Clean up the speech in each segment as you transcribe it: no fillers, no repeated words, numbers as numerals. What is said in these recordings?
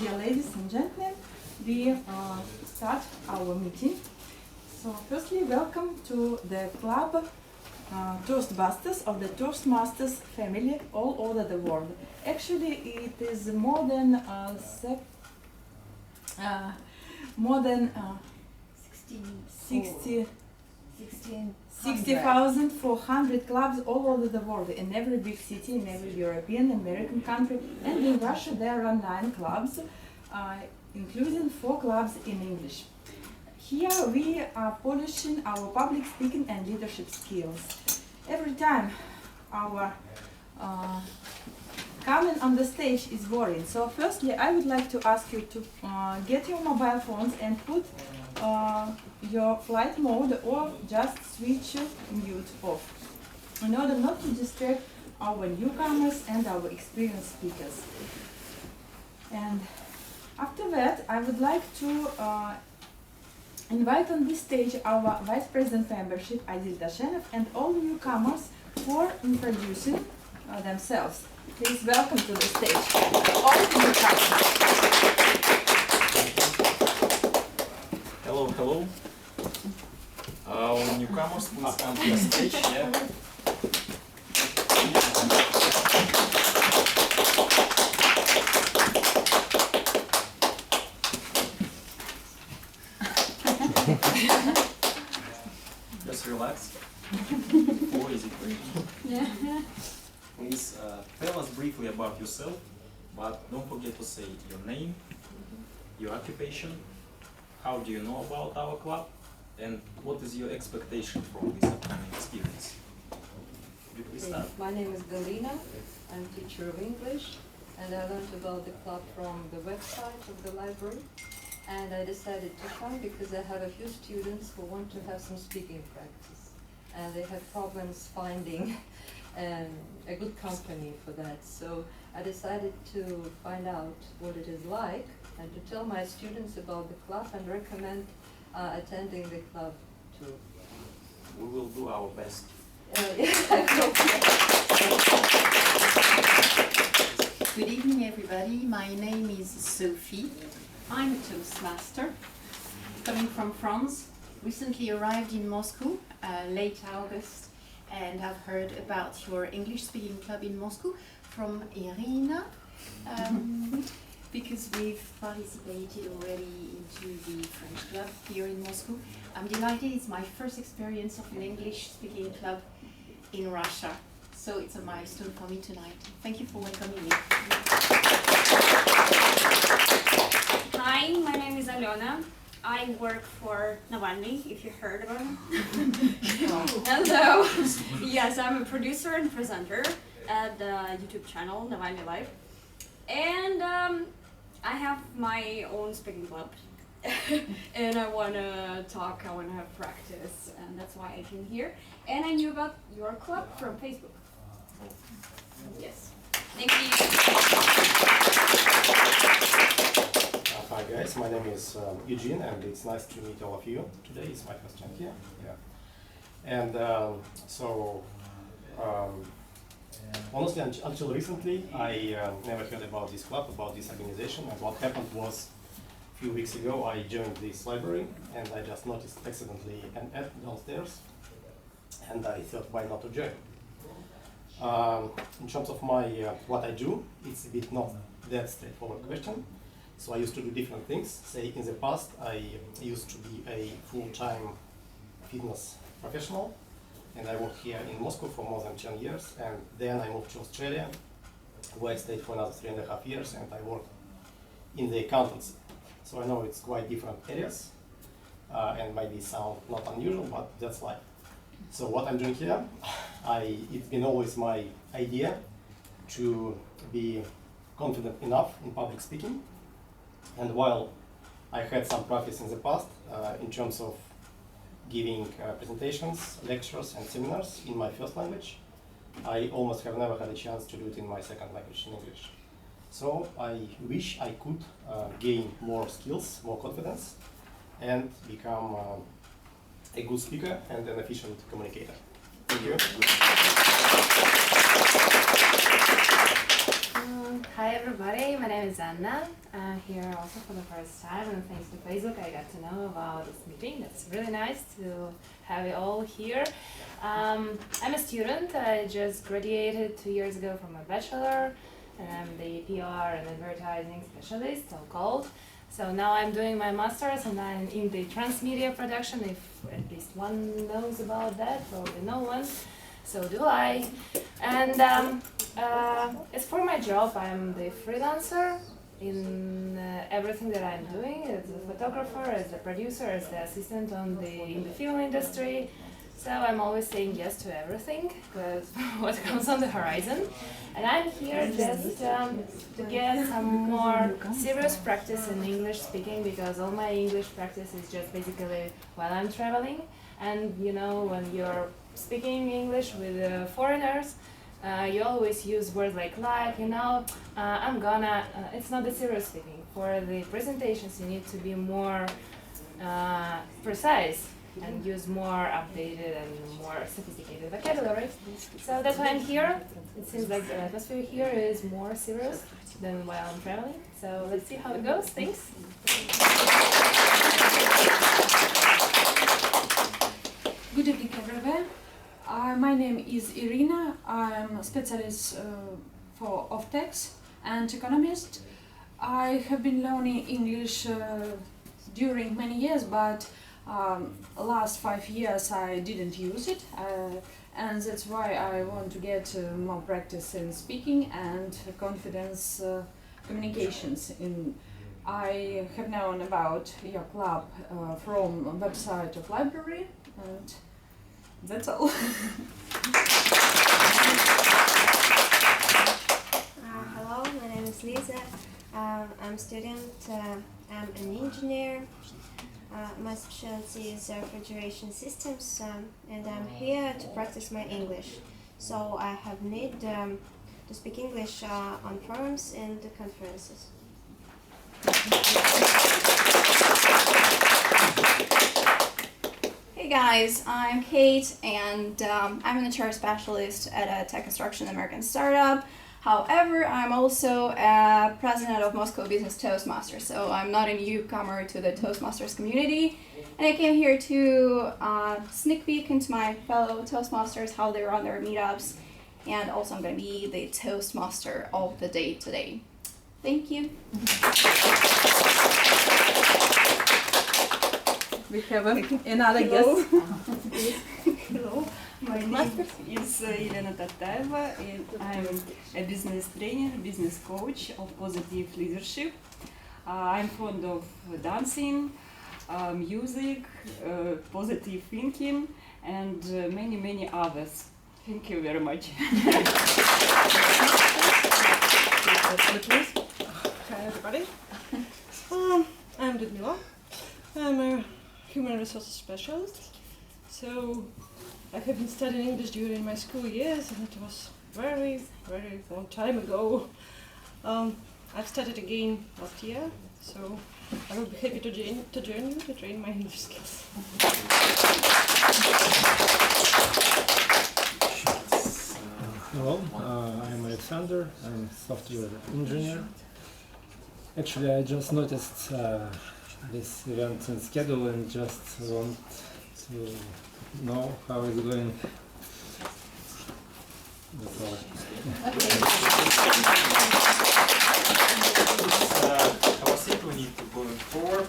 Dear ladies and gentlemen, we start our meeting. So firstly, welcome to the club Toastbusters of the Toastmasters family all over the world. Actually, it is more than 60,400 clubs all over the world, in every big city, in every European, American country, and in Russia there are 9 clubs, including 4 clubs in English. Here we are polishing our public speaking and leadership skills. Every time our coming on the stage is boring. So firstly, I would like to ask you to get your mobile phones and put your flight mode or just switch mute off in order not to distract our newcomers and our experienced speakers. And after that, I would like to invite on this stage our Vice President Membership, Adil Dashenov, and all newcomers for introducing themselves. Please welcome to the stage all newcomers. Hello, hello. All newcomers, please come to the stage. Yeah. Just relax. Or is it great? Yeah. Please tell us briefly about yourself, but don't forget to say your name, your occupation, how do you know about our club, and what is your expectation from this upcoming experience? Could you please start? My name is Galina. I'm teacher of English, and I learned about the club from the website of the library. And I decided to come because I have a few students who want to have some speaking practice, and they have problems finding a good company for that. So I decided to find out what it is like and to tell my students about the club and recommend attending the club too. We will do our best. Good evening, everybody. My name is Sophie. I'm a Toastmaster, coming from France. Recently arrived in Moscow, late August, and I've heard about your English-speaking club in Moscow from Irina, because we've participated already into the French club here in Moscow. I'm delighted. It's my first experience of an English-speaking club in Russia, so it's a milestone for me tonight. Thank you for welcoming me. Hi, my name is Alena. I work for Navalny, if you heard about him. Hello. Yes, I'm a producer and presenter at the YouTube channel Navalny Live. And I have my own speaking club. And I want to talk, I want to have practice, and that's why I came here. And I knew about your club from Facebook. Yes. Thank you. Hi guys, my name is Eugene, and it's nice to meet all of you. Today is my first time here. Yeah. And honestly, until recently, I never heard about this club, about this organization. And what happened was, a few weeks ago, I joined this library, and I just noticed accidentally an ad downstairs, and I thought, why not to join? In terms of my what I do, it's a bit not that straightforward question. So I used to do different things. Say in the past, I used to be a full-time fitness professional, and I worked here in Moscow for more than 10 years. And then I moved to Australia, where I stayed for another 3.5 years, and I worked in the accountancy. So I know it's quite different areas, and maybe sound not unusual, but that's life. So what I'm doing here, it's been always my idea to be confident enough in public speaking. And while I had some practice in the past in terms of giving presentations, lectures, and seminars in my first language, I almost have never had a chance to do it in my second language, in English. So I wish I could gain more skills, more confidence, and become a good speaker and an efficient communicator. Thank you. Hi everybody, my name is Anna. I'm here also for the first time, and thanks to Facebook I got to know about this meeting. It's really nice to have you all here. I'm a student. I just graduated 2 years ago from a bachelor, and I'm the PR and advertising specialist, so called. So now I'm doing my master's, and I'm in the transmedia production, if at least one knows about that, probably no one. So do I. And as for my job, I'm the freelancer in everything that I'm doing, as a photographer, as a producer, as the assistant in the film industry. So I'm always saying yes to everything, because what comes on the horizon. And I'm here just to get some more serious practice in English speaking, because all my English practice is just basically while I'm traveling. And you know, when you're speaking English with foreigners, you always use words like, you know, I'm gonna, it's not the serious speaking. For the presentations, you need to be more precise and use more updated and more sophisticated vocabulary. So that's why I'm here. It seems like the atmosphere here is more serious than while I'm traveling. So let's see how it goes. Thanks. Good evening, everyone. My name is Irina. I'm a specialist of tax and economist. I have been learning English during many years, but last 5 years I didn't use it, and that's why I want to get more practice in speaking and confidence communications. I have known about your club from website of library, and that's all. Hello, my name is Lisa. I'm a student. I'm an engineer. My specialty is refrigeration systems, and I'm here to practice my English. So I have need to speak English on forums and conferences. Hey guys, I'm Kate, and I'm an HR specialist at a tech construction American startup. However, I'm also a president of Moscow Business Toastmasters, so I'm not a newcomer to the Toastmasters community. And I came here to sneak peek into my fellow Toastmasters, how they run their meetups, and also I'm going to be the Toastmaster of the day today. Thank you. We have another guest. Hello, my name is Elena Tataeva, and I'm a business trainer, business coach of positive leadership. I'm fond of dancing, music, positive thinking, and many others. Thank you very much. Hi everybody. I'm Ludmila. I'm a human resources specialist. So I have been studying English during my school years, and it was very long time ago. I've started again last year, so I will be happy to join you to train my English skills. Hello, I'm Alexander. I'm a software engineer. Actually, I just noticed this event in schedule and just want to know how it's going. That's all. Our seat, we need to go forward.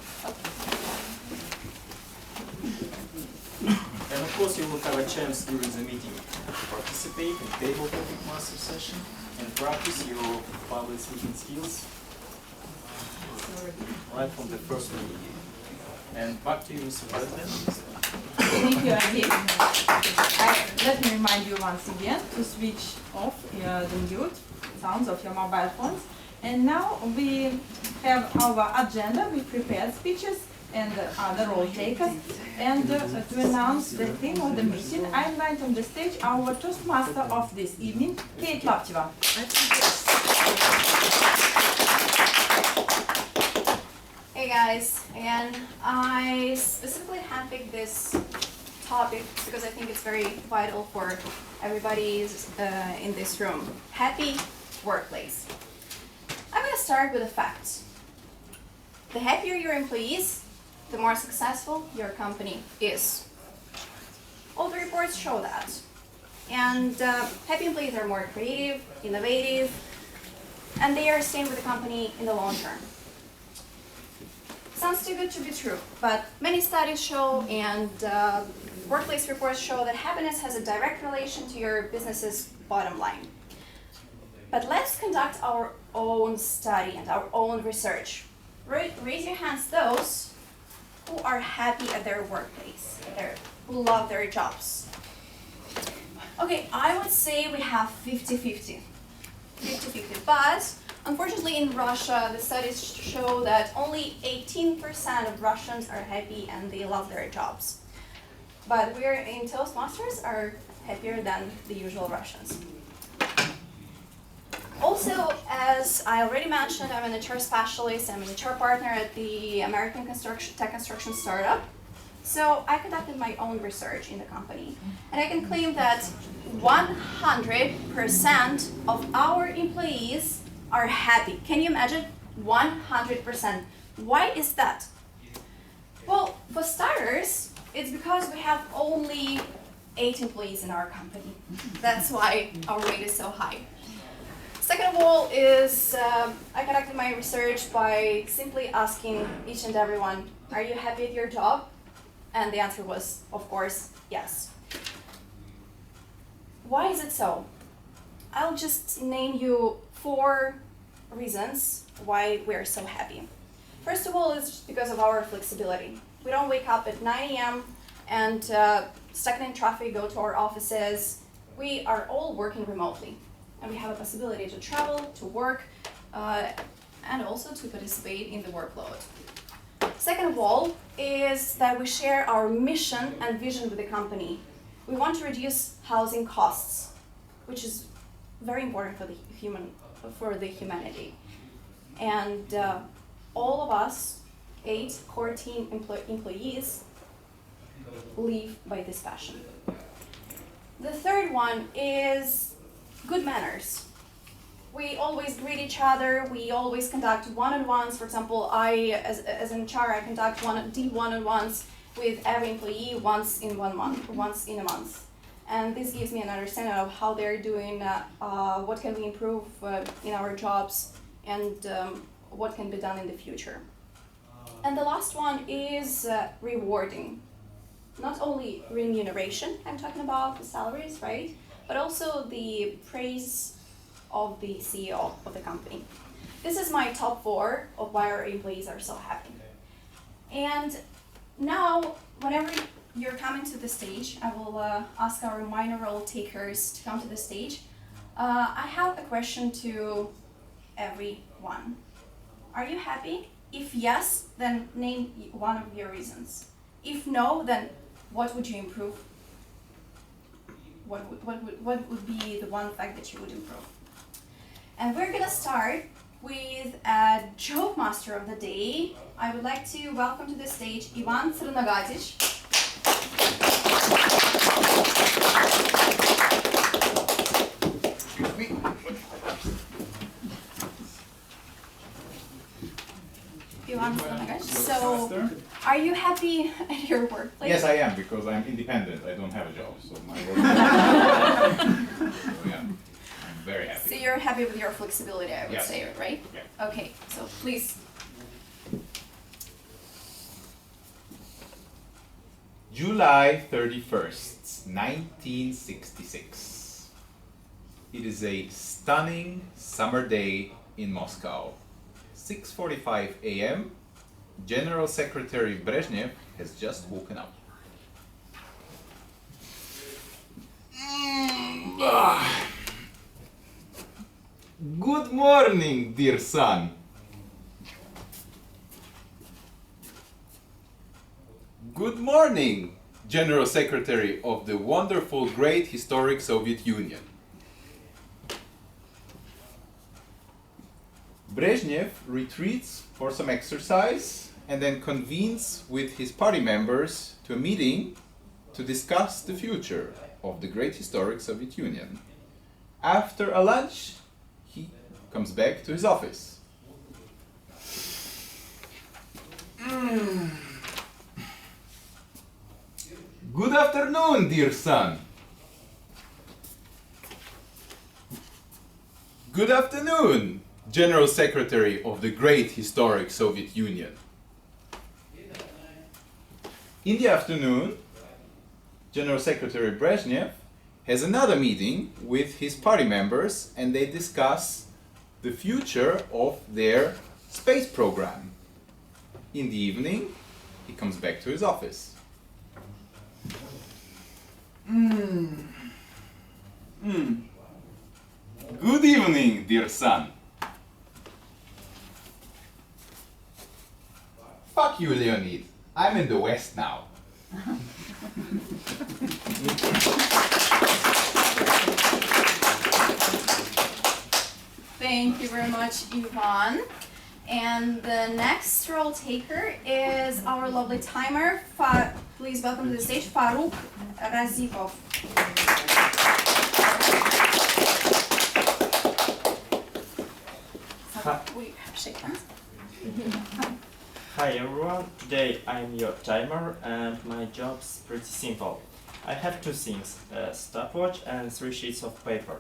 And of course, you will have a chance during the meeting to participate in table topic master session and practice your public speaking skills right from the first meeting. And back to you, Mr. President. Thank you again. Let me remind you once again to switch off the mute sounds of your mobile phones. And now we have our agenda with prepared speeches and other role takers. And to announce the theme of the meeting, I invite on the stage our Toastmaster of this evening, Kate Lapteva. Hey guys, again, I specifically handpicked this topic because I think it's very vital for everybody in this room. Happy workplace. start with a fact. The happier your employees, the more successful your company is. All the reports show that. And happy employees are more creative, innovative, and they are staying with the company in the long term. Sounds too good to be true, but many studies show and workplace reports show that happiness has a direct relation to your business's bottom line. But let's conduct our own study and our own research. Raise your hands those who are happy at their workplace, who love their jobs. Okay, I would say we have 50-50. 50-50, but unfortunately in Russia, the studies show that only 18% of Russians are happy and they love their jobs. But we in Toastmasters are happier than the usual Russians. Also, as I already mentioned, I'm an HR specialist, I'm an HR partner at the American tech construction startup. So I conducted my own research in the company, and I can claim that 100% of our employees are happy. Can you imagine? 100%. Why is that? Well, for starters, it's because we have only 8 employees in our company. That's why our rate is so high. Second of all is I conducted my research by simply asking each and everyone, are you happy at your job? And the answer was, of course, yes. Why is it so? I'll just name you 4 reasons why we're so happy. First of all, it's because of our flexibility. We don't wake up at 9 a.m. and stuck in traffic, go to our offices. We are all working remotely. And we have a possibility to travel, to work, and also to participate in the workload. Second of all is that we share our mission and vision with the company. We want to reduce housing costs, which is very important for the humanity. And all of us, 8 core team employees, live by this passion. The third one is good manners. We always greet each other, we always conduct one-on-ones. For example, as an HR, I conduct deep one-on-ones with every employee once in a month. And this gives me an understanding of how they're doing, what can we improve in our jobs, and what can be done in the future. And the last one is rewarding. Not only remuneration, I'm talking about the salaries, right? But also the praise of the CEO of the company. This is my top 4 of why our employees are so happy. And now, whenever you're coming to the stage, I will ask our minor role takers to come to the stage. I have a question to everyone. Are you happy? If yes, then name one of your reasons. If no, then what would you improve? What would be the one fact that you would improve? And we're gonna start with a joke master of the day. I would like to welcome to the stage Ivan Crnogadic. Ivan Crnogadic. So, are you happy at your workplace? Yes, I am, because I'm independent. I don't have a job, so my work. So yeah, I'm very happy. So you're happy with your flexibility, I would Yes. say, right? Yeah. Okay, so please. July 31st, 1966. It is a stunning summer day in Moscow. 6:45 a.m. General Secretary Brezhnev has just woken up. Good morning, dear son. Good morning, General Secretary of the wonderful, great, historic Soviet Union. Brezhnev retreats for some exercise and then convenes with his party members to a meeting to discuss the future of the great historic Soviet Union. After a lunch, he comes back to his office. Good afternoon, dear son. Good afternoon, General Secretary of the great historic Soviet Union. In the afternoon, General Secretary Brezhnev has another meeting with his party members and they discuss the future of their space program. In the evening, he comes back to his office. Good evening, dear son. Fuck you, Leonid. I'm in the West now. Thank you very much, Ivan. And the next role taker is our lovely timer. Please welcome to the stage, Faruk Razipov. We shake hands. Hi everyone, today I'm your timer and my job's pretty simple. I have two things, a stopwatch and 3 sheets of paper.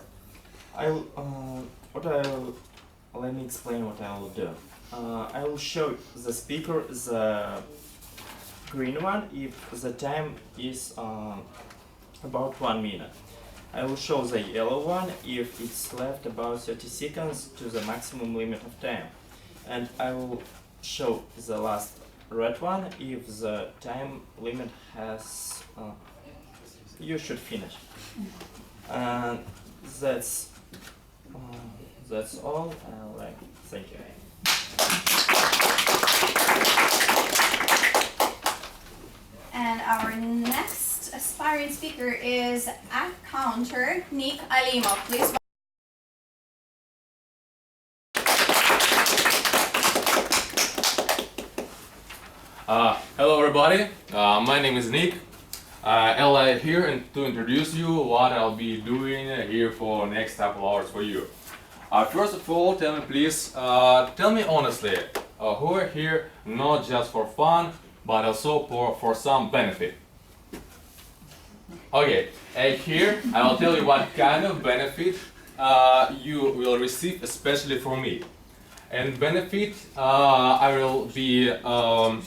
Let me explain what I will do. I will show the speaker the green one if the time is about 1 minute. I will show the yellow one if it's left about 30 seconds to the maximum limit of time. And I will show the last red one if the time limit has... you should finish. And that's all. Thank you. And our next aspiring speaker is accountant Nick Alimov. Please. Hello everybody, my name is Nick. I'll here and to introduce you what I'll be doing here for next couple hours for you. First of all, tell me please, tell me honestly, who are here not just for fun, but also for some benefit? Okay, here I will tell you what kind of benefit you will receive, especially from me. And benefit, I will be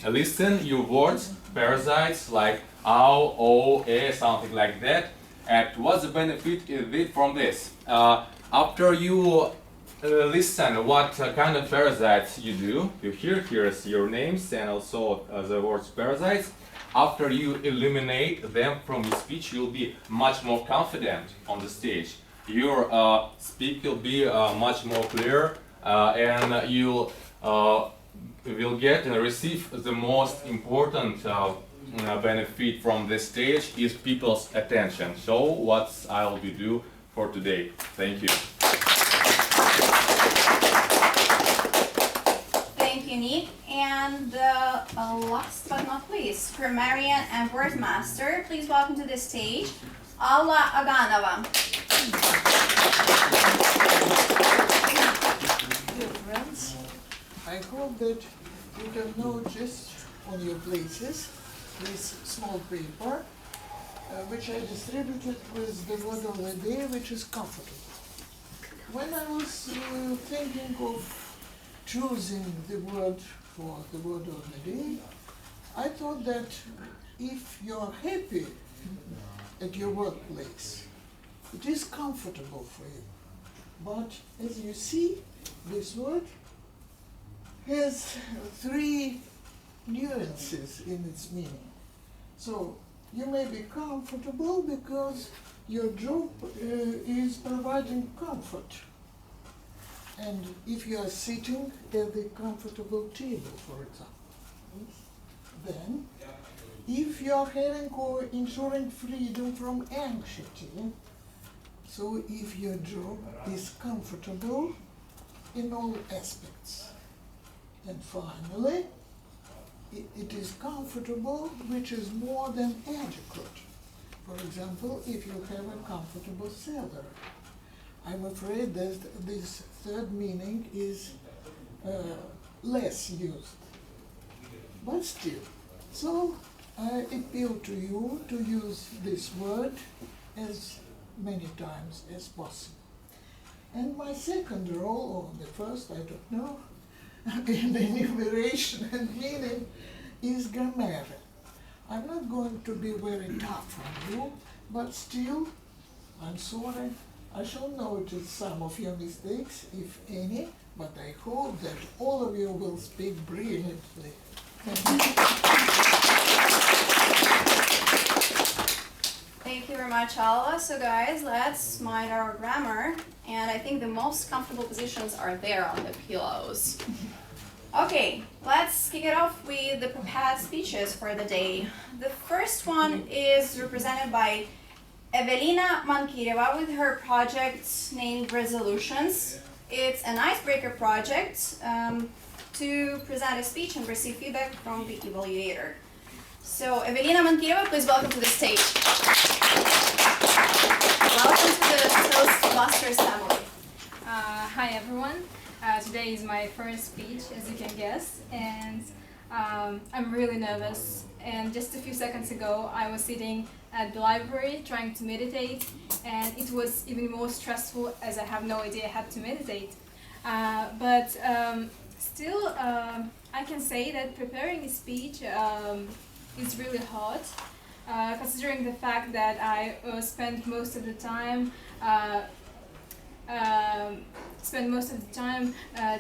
listen your words, parasites like ow, o, e, something like that. And what's the benefit is it from this? After you listen what kind of parasites you do, you here's your names and also the words parasites. After you eliminate them from your speech, you'll be much more confident on the stage. Your speak will be much more clear. And you will get and receive the most important benefit from this stage is people's attention. So what I'll be do for today. Thank you. Thank you, Nick. And last but not least, grammarian and word master. Please welcome to the stage, Alla Aganova. Dear friends, I hope that you have noticed on your places this small paper which I distributed with the word of the day, which is comfortable. When I was thinking of choosing the word for the word of the day, I thought that if you're happy at your workplace, it is comfortable for you. But as you see, this word has 3 nuances in its meaning. So you may be comfortable because your job is providing comfort. And if you are sitting at the comfortable table, for example, then if you are having or ensuring freedom from anxiety, so if your job is comfortable in all aspects. And finally, it is comfortable, which is more than adequate. For example, if you have a comfortable salary. I'm afraid that this third meaning is less used. But still, so I appeal to you to use this word as many times as possible. And my second role, or the first, I don't know, in enumeration and meaning is grammar. I'm not going to be very tough on you, but still, I'm sorry, I shall notice some of your mistakes, if any, but I hope that all of you will speak brilliantly. Thank you very much, Alva. So guys, let's mind our grammar. And I think the most comfortable positions are there on the pillows. Okay, let's kick it off with the prepared speeches for the day. The first one is represented by Evelina Mankireva with her project named Resolutions. It's an icebreaker project to present a speech and receive feedback from the evaluator. So, Evelina Mankireva, please welcome to the stage. Welcome to the Toastbusters family. Hi everyone. Today is my first speech, as you can guess, and I'm really nervous. And just a few seconds ago, I was sitting at the library trying to meditate, and it was even more stressful as I have no idea how to meditate. But still, I can say that preparing a speech is really hard, considering the fact that I spend most of the time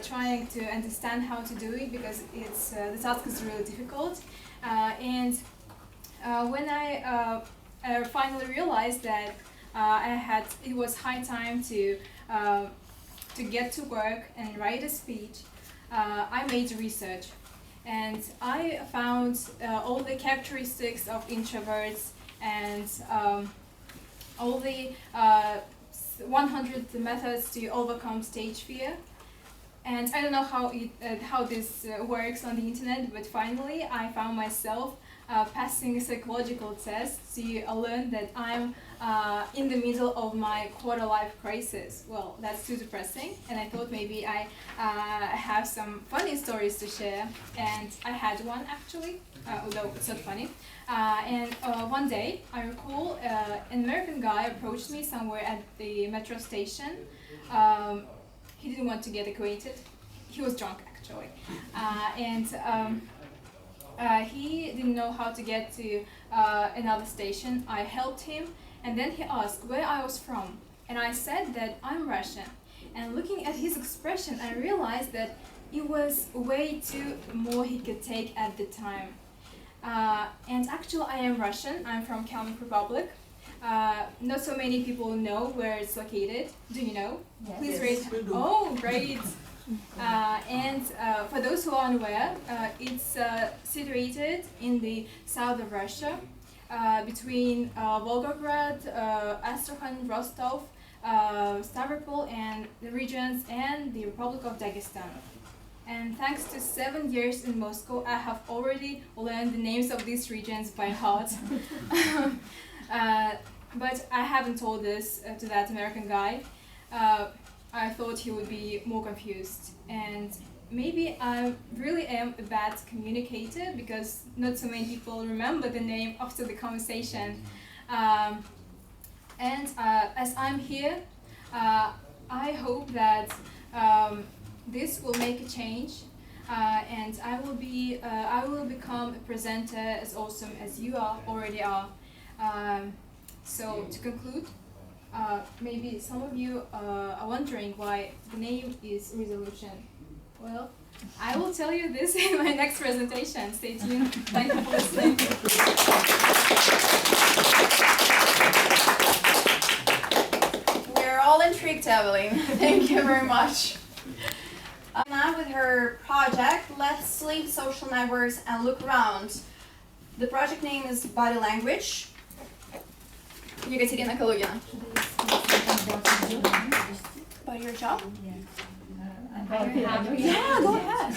trying to understand how to do it, because it's the task is really difficult. And when I finally realized that it was high time to get to work and write a speech, I made research, and I found all the characteristics of introverts and all the 100 methods to overcome stage fear. And I don't know how this works on the internet, but finally I found myself passing a psychological test to learn that I'm in the middle of my quarter-life crisis. Well, that's too depressing, and I thought maybe I have some funny stories to share, and I had one actually, although it's not funny. And one day, I recall an American guy approached me somewhere at the metro station. He didn't want to get acquainted. He was drunk, actually. He didn't know how to get to another station. I helped him, and then he asked where I was from. And I said that I'm Russian. And looking at his expression, I realized that it was way too more he could take at the time. And actually, I am Russian. I'm from Kalmyk Republic. Not so many people know where it's located. Do you know? Yes. Please raise. Oh, great! And for those who are unaware, it's situated in the south of Russia, between Volgograd, Astrakhan, Rostov, Stavropol, and the regions, and the Republic of Dagestan. And thanks to 7 years in Moscow, I have already learned the names of these regions by heart. But I haven't told this to that American guy. I thought he would be more confused. And maybe I really am a bad communicator, because not so many people remember the name after the conversation. As I'm here, I hope that this will make a change, and I will become a presenter as awesome as you already are. So to conclude, maybe some of you are wondering why the name is Resolution. Well, I will tell you this in my next presentation. Stay tuned. Thank you for listening. We're all intrigued, Evelyn. Thank you very much. Now with her project, let's leave social networks and look around. The project name is Body Language. Екатерина Калугина. About your job? Yeah, go ahead.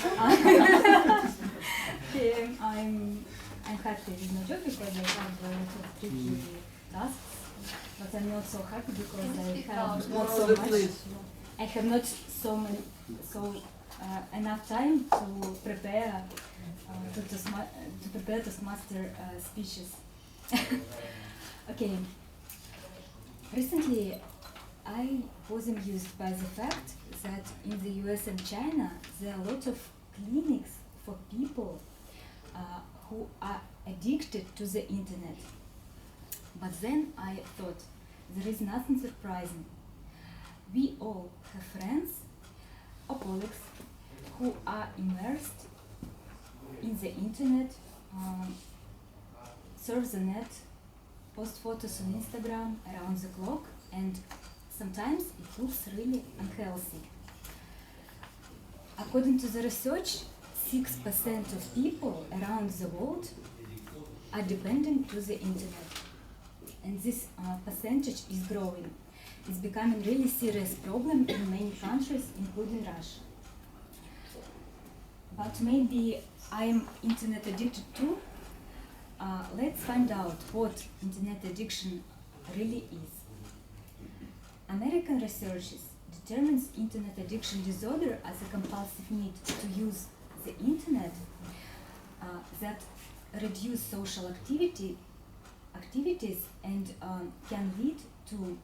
I'm happy with my job because I have lots of tricky tasks, but I'm not so happy because I have not so much. I have not so enough time to prepare to prepare Toastmaster speeches. Okay. Recently, I was amused by the fact that in the US and China there are a lot of clinics for people who are addicted to the internet. But then I thought, there is nothing surprising. We all have friends or colleagues who are immersed in the internet, surf the net, post photos on Instagram around the clock, and sometimes it looks really unhealthy. According to the research, 6% of people around the world are dependent to the internet. And this percentage is growing. It's becoming a really serious problem in many countries, including Russia. But maybe I am internet addicted too? Let's find out what internet addiction really is. American researchers determines internet addiction disorder as a compulsive need to use the internet that reduce social activities and can lead to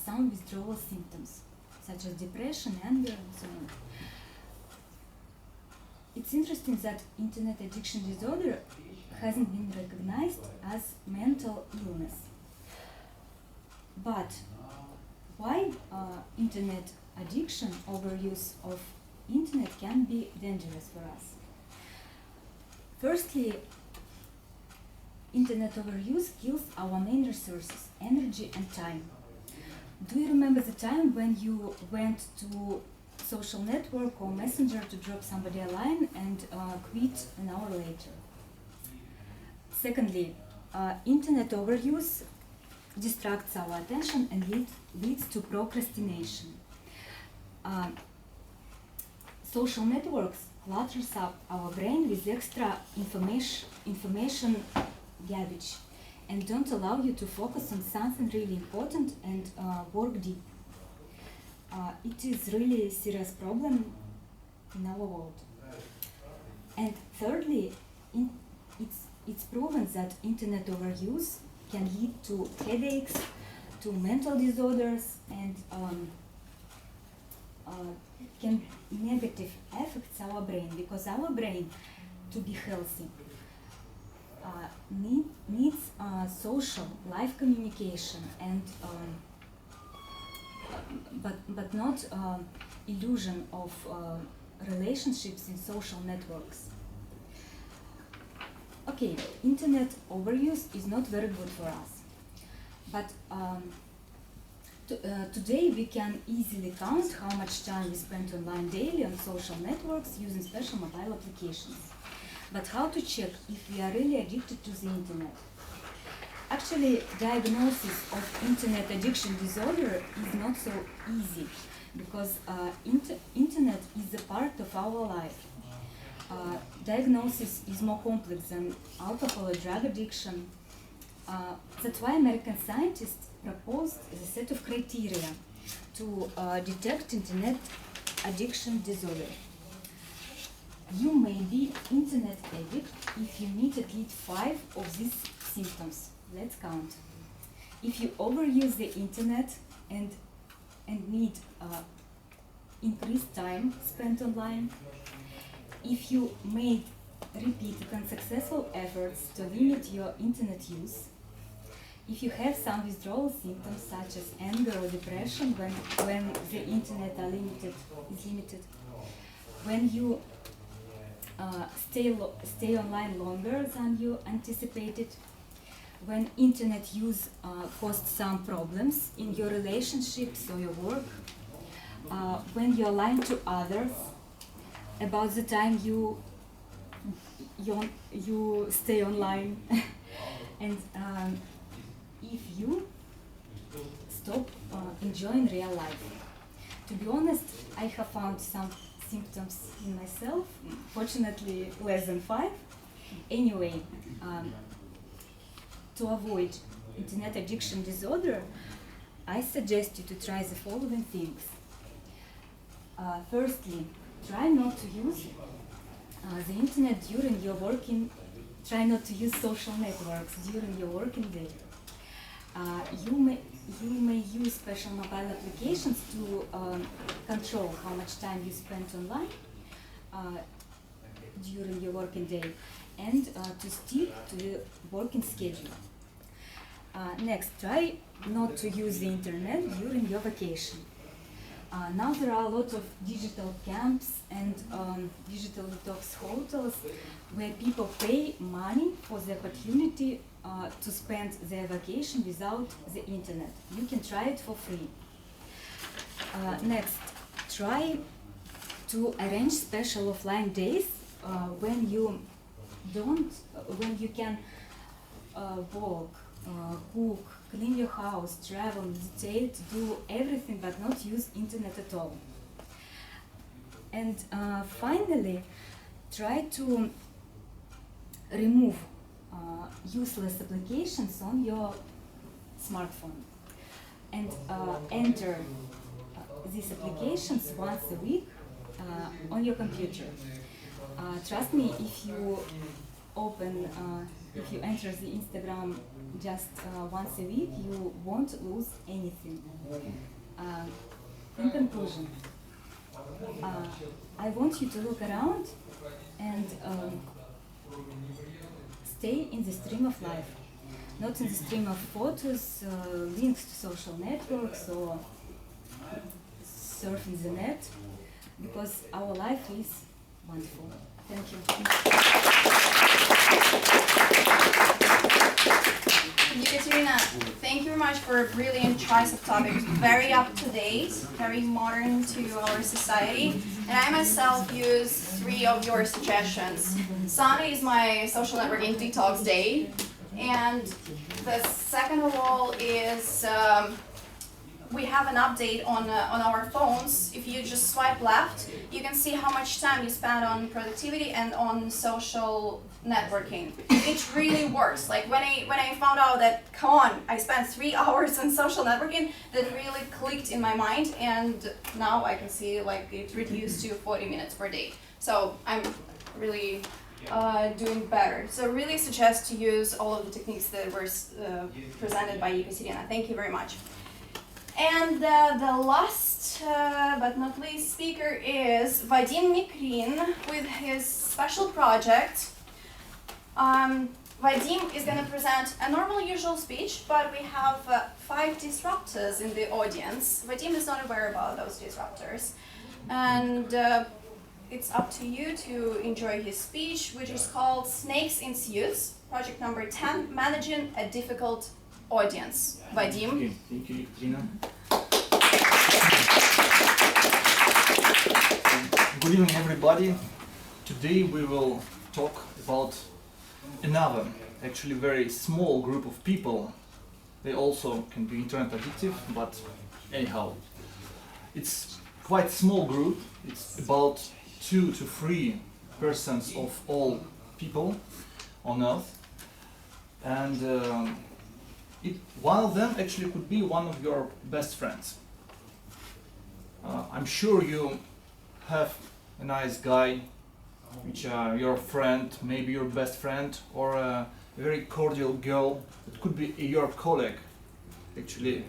some withdrawal symptoms such as depression, anger, and so on. It's interesting that internet addiction disorder hasn't been recognized as mental illness. But why internet addiction, overuse of internet can be dangerous for us? Firstly, internet overuse kills our main resources, energy and time. Do you remember the time when you went to social network or messenger to drop somebody a line and quit an hour later? Secondly, internet overuse distracts our attention and leads to procrastination. Social networks clutters up our brain with extra information garbage and don't allow you to focus on something really important and work deep. It is really a serious problem in our world. And thirdly, it's proven that internet overuse can lead to headaches, to mental disorders, and can negative affects our brain, because our brain, to be healthy, needs social life communication and but not illusion of relationships in social networks. Okay, internet overuse is not very good for us, but today we can easily count how much time we spend online daily on social networks using special mobile applications. But how to check if we are really addicted to the internet? Actually, diagnosis of internet addiction disorder is not so easy, because internet is a part of our life. Diagnosis is more complex than alcohol or drug addiction. That's why American scientists proposed a set of criteria to detect internet addiction disorder. You may be internet addict if you meet at least 5 of these symptoms. Let's count. If you overuse the internet and need increased time spent online, if you made repeated and successful efforts to limit your internet use, if you have some withdrawal symptoms such as anger or depression when the internet is limited, when you stay online longer than you anticipated, when internet use caused some problems in your relationships or your work, when you're lying to others about the time you stay online, and if you stop enjoying real life. To be honest, I have found some symptoms in myself, fortunately less than 5. Anyway, to avoid internet addiction disorder, I suggest you to try the following things. Firstly, try not to use the internet during your working. Try not to use social networks during your working day. You may use special mobile applications to control how much time you spend online during your working day, and to stick to the working schedule. Next, try not to use the internet during your vacation. Now there are a lot of digital camps and digital detox hotels where people pay money for the opportunity to spend their vacation without the internet. You can try it for free. Next, try to arrange special offline days when you can walk, cook, clean your house, travel, meditate, do everything but not use internet at all. And finally, try to remove useless applications on your smartphone and enter these applications once a week on your computer. Trust me, if you enter the Instagram just once a week, you won't lose anything. In conclusion, I want you to look around and stay in the stream of life, not in the stream of photos, links to social networks, or surfing the net, because our life is wonderful. Thank you. Ekaterina, thank you very much for a brilliant choice of topics, very up to date, very modern to our society. And I myself use 3 of your suggestions. Sunday is my social networking detox day, and the second of all is we have an update on our phones. If you just swipe left, you can see how much time you spend on productivity and on social networking. It really works. Like when I found out that, come on, I spent 3 hours on social networking, that really clicked in my mind, and now I can see like it reduced to 40 minutes per day. So I'm really doing better. So really suggest to use all of the techniques that were presented by Ekaterina. Thank you very much. And the last but not least speaker is Vadim Mikrin with his special project. Vadim is going to present a normal usual speech, but we have 5 disruptors in the audience. Vadim is not aware about those disruptors. And it's up to you to enjoy his speech, which is called Snakes in Suits, project number 10, Managing a Difficult Audience. Vadim. Okay. Thank you, Ekaterina. Good evening, everybody. Today we will talk about another, actually very small group of people. They also can be internet addictive, but anyhow, it's quite small group. It's about 2 to 3% of all people on Earth, and one of them actually could be one of your best friends. I'm sure you have a nice guy, which your friend, maybe your best friend, or a very cordial girl. It could be your colleague. Actually,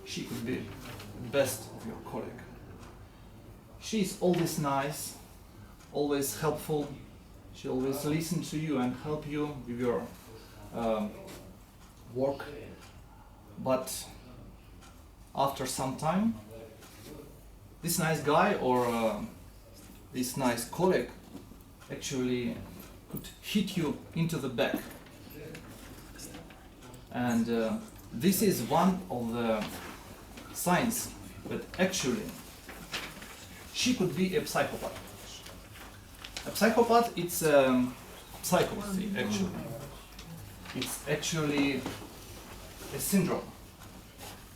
she could be the best of your colleague. She's always nice, always helpful. She always listens to you and help you with your work. But after some time, this nice guy or this nice colleague actually could hit you into the back. And this is one of the signs that actually she could be a psychopath. A psychopath, it's psychopathy actually. It's actually a syndrome.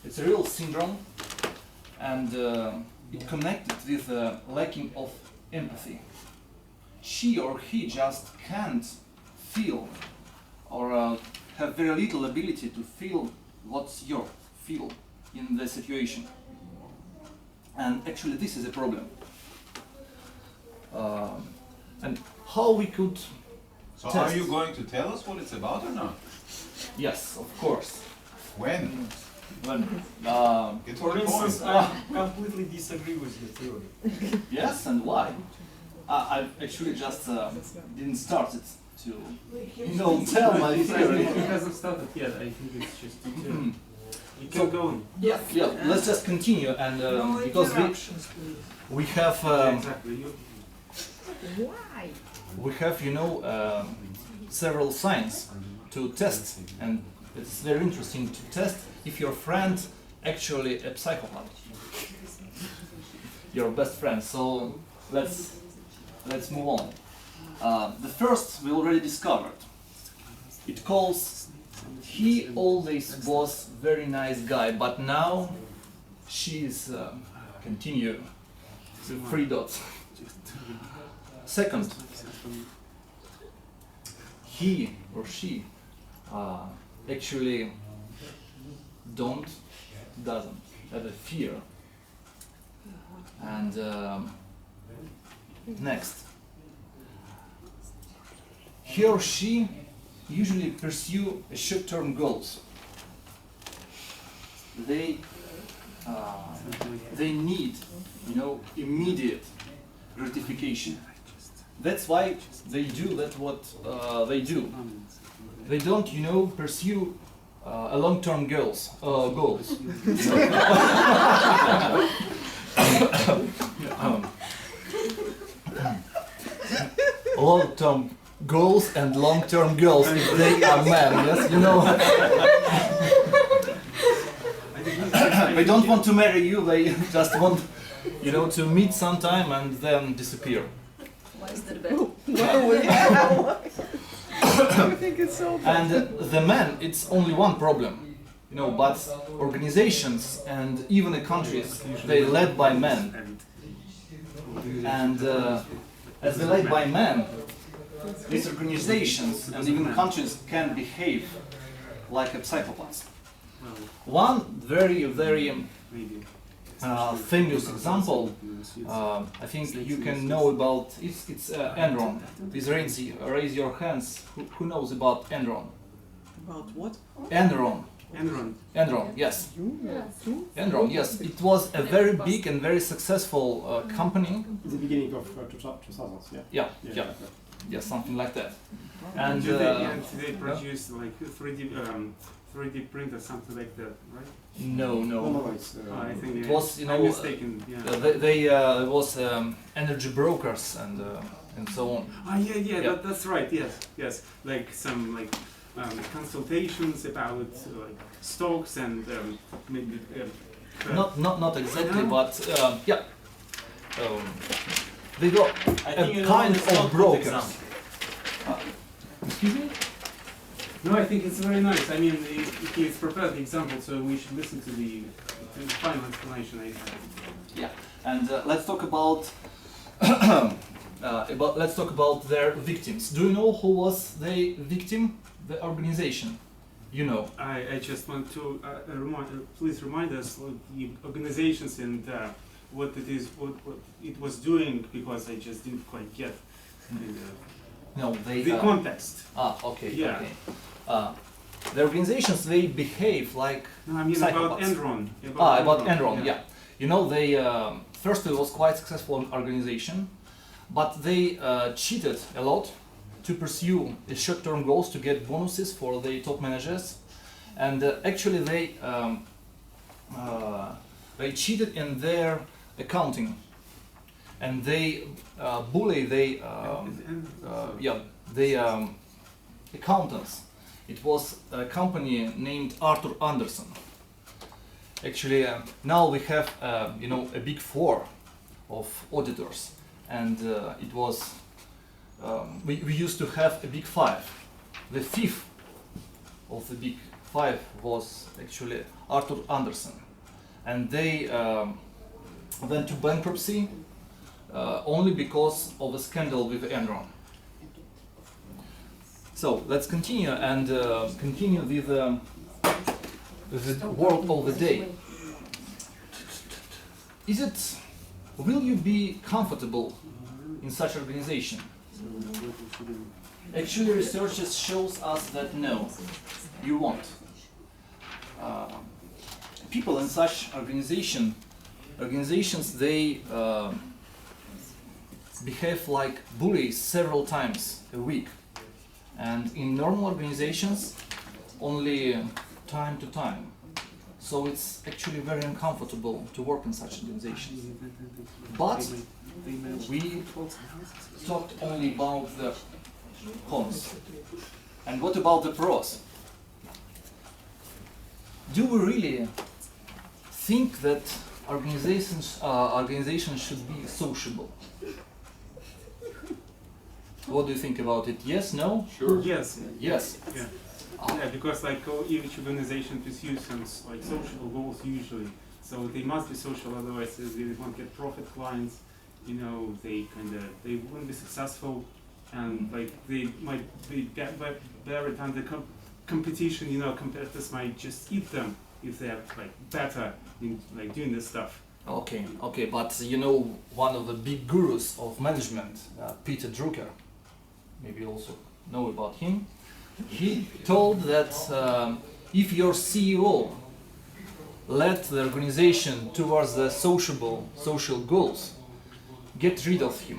It's a real syndrome, and it connected with lacking of empathy. She or he just can't feel, or have very little ability to feel what's your feel in the situation. And actually this is a problem. and how we could So test. are you going to tell us what it's about or not? Yes, of course. When? When? Get to For the instance, point. I completely disagree with your theory. Yes, and why? I actually just didn't start it to, tell my theory. It hasn't started yet. I think it's just a theory. You can go on. Yeah, let's just continue, and because we have Why? we have several signs to test, and it's very interesting to test if your friend actually a psychopath, your best friend. So let's move on. The first we already discovered. It calls he always was very nice guy, but now she's continue the 3 dots. Second, he or she actually doesn't have a fear. And next, he or she usually pursue short-term goals. They need, immediate gratification. That's why they do what they do. They don't, pursue a long-term goals. Long-term goals and long-term girls, if they are men, yes, They don't want to marry you, they just want, to meet sometime and then disappear. Why is that bad? I think it's so bad. And the men, it's only one problem, but organizations and even the countries, they led by men. And as they led by men, these organizations and even countries can behave like a psychopath. One very, very famous example, I think you can know about, it's Enron. Please raise your hands. Who knows about Enron? About what? Enron. Enron, yes. Enron, yes. It was a very big and very successful company. In the beginning of 2000s, yeah. Yeah. Yeah, something like that. And do they produce like 3D printer, something like that, right? No. I think it was, I'm mistaken. Yeah. They was energy brokers and so on. Yeah. That's right. Yes. Like some consultations about stocks and maybe. Not exactly, but yeah. They got a kind of brokers. Excuse me? No, I think it's very nice. I mean, he's prepared the example, so we should listen to the final explanation. Yeah, and let's talk about let's talk about their victims. Do you know who was the victim? The organization. I just want to please remind us what the organizations and what it was doing, because I just didn't quite get the context. Okay. Yeah. Okay. The organizations, they behave like about psychopaths. Enron. About Enron, yeah. They first it was quite successful organization, but they cheated a lot to pursue short-term goals to get bonuses for the top managers, and actually they cheated in their accounting, and they bully the accountants. It was a company named Arthur Andersen. Actually, now we have a big four of auditors, and it was we used to have a big five. The fifth of the big five was actually Arthur Andersen, and they went to bankruptcy only because of a scandal with Enron. So let's continue and continue with the word of the day. Will you be comfortable in such organization? Actually, research shows us that no, you won't. People in such organizations, they behave like bullies several times a week, and in normal organizations, only time to time. So it's actually very uncomfortable to work in such organizations. But we talked only about the cons. And what about the pros? Do we really think that organizations should be sociable? What do you think about it? Yes, no? Sure. Yes. Yes. Yeah. Yeah, because like each organization pursues some like social goals usually, so they must be social. Otherwise, they won't get profit clients. You know, they wouldn't be successful, and like they might be buried under competition. You know, competitors might just eat them if they're like better in like doing this stuff. Okay, but you know, one of the big gurus of management, Peter Drucker, maybe you also know about him. He told that if your CEO led the organization towards the social goals, get rid of him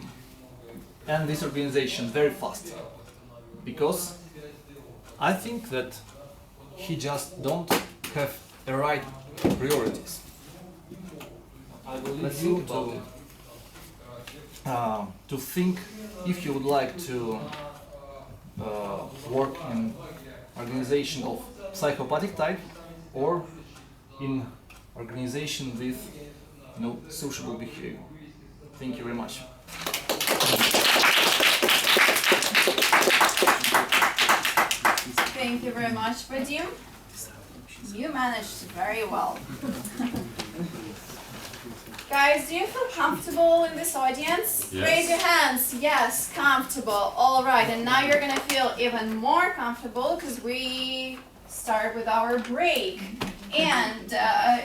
and this organization very fast, because I think that he just don't have the right priorities. I will leave you to think if you would like to work in organization of psychopathic type or in organization with sociable behavior. Thank you very much. Thank you very much, Vadim. You managed very well. Guys, do you feel comfortable in this audience? Yes. Raise your hands. Yes, comfortable. All right, and now you're gonna feel even more comfortable because we start with our break. And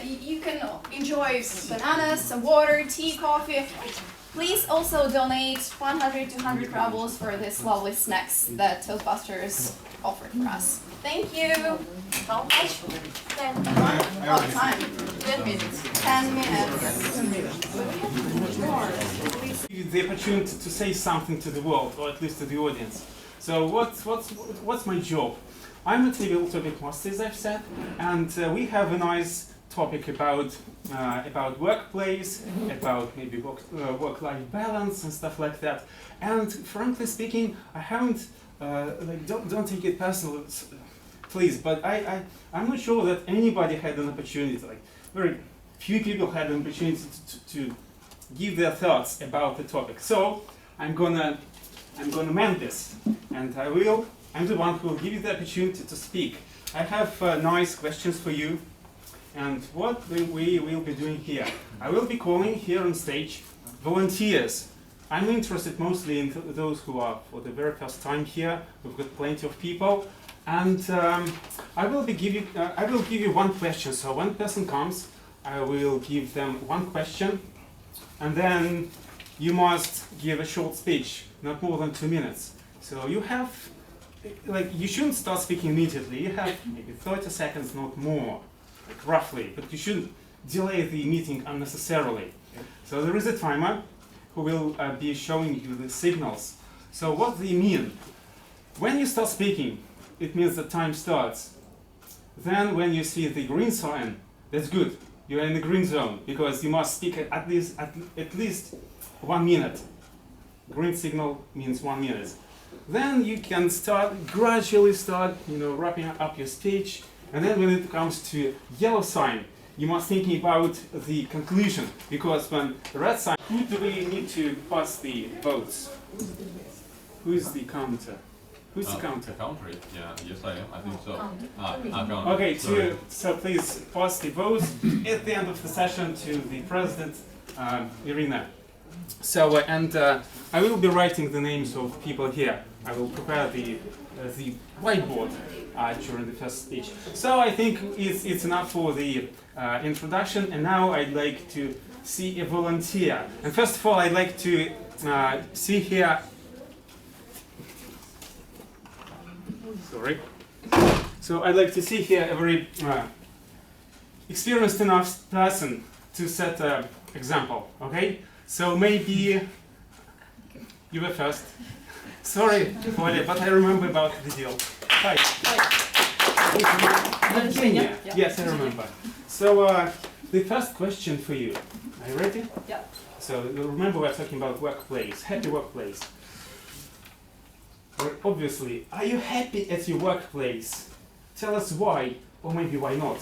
you can enjoy some bananas, some water, tea, coffee. Please also donate 100 to 100 rubles for this lovely snacks that Toastbusters offered for us. Thank you. How much? 10 what time? 10 minutes. 10 minutes. Give you the opportunity to say something to the world, or at least to the audience. So what's my job? I'm a trivial topic master, as I've said, and we have a nice topic about workplace, about maybe work-life balance and stuff like that. And frankly speaking, I haven't don't take it personal, please. But I'm not sure that anybody had an opportunity. Like very few people had an opportunity to give their thoughts about the topic. So I'm gonna mend this, and I'm the one who will give you the opportunity to speak. I have nice questions for you. And what we will be doing here, I will be calling here on stage volunteers. I'm interested mostly in those who are for the very first time here. We've got plenty of people, and I will give you one question. So when person comes, I will give them one question, and then you must give a short speech, not more than 2 minutes. So you have, you shouldn't start speaking immediately. You have maybe 30 seconds, not more. Roughly, but you shouldn't delay the meeting unnecessarily. So there is a timer who will be showing you the signals. So what they mean? When you start speaking, it means the time starts. Then when you see the green sign, that's good. You're in the green zone because you must speak at least 1 minute. Green signal means 1 minute. Then you can gradually start, wrapping up your speech. And then when it comes to yellow sign, you must think about the conclusion, because when the red sign, who do we need to pass the votes? Who's the counter? Who's the counter? Counter it, yeah, yes I am, I think so. Okay, so please pass the votes at the end of the session to the President, Irina. So, I will be writing the names of people here. I will prepare the whiteboard during the first speech. So I think it's enough for the introduction, and now I'd like to see a volunteer. And first of all, I'd like to see here. Sorry. So I'd like to see here a very experienced enough person to set an example. Okay. So maybe you were first. Sorry, Oля, but I remember about the deal. Hi. Virginia. Yes, I remember. So the first question for you. Are you ready? Yeah. So remember we're talking about workplace, happy workplace. Well, obviously, are you happy at your workplace? Tell us why, or maybe why not.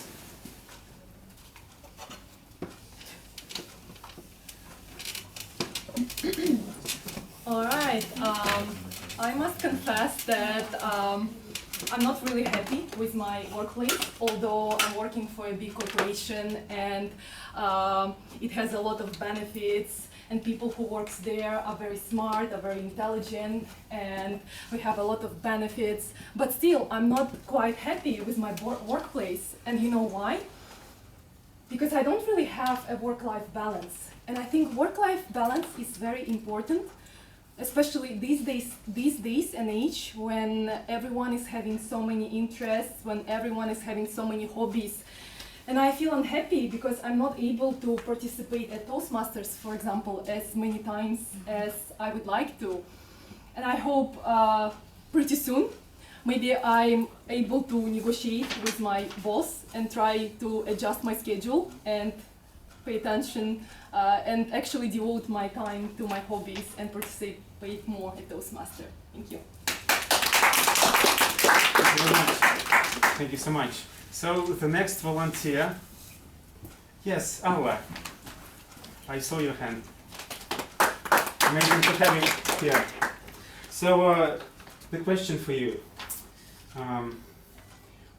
All right. I must confess that I'm not really happy with my workplace, although I'm working for a big corporation and it has a lot of benefits, and people who work there are very smart, are very intelligent, and we have a lot of benefits. But still, I'm not quite happy with my workplace. And you know why? Because I don't really have a work-life balance. And I think work-life balance is very important, especially these days and age when everyone is having so many interests, when everyone is having so many hobbies. And I feel unhappy because I'm not able to participate at Toastmasters, for example, as many times as I would like to. And I hope pretty soon, maybe I'm able to negotiate with my boss and try to adjust my schedule and pay attention and actually devote my time to my hobbies and participate more at Toastmaster. Thank you. Thank you very much. Thank you so much. So the next volunteer. Yes, Alla. I saw your hand. Amazing to have you here. So the question for you.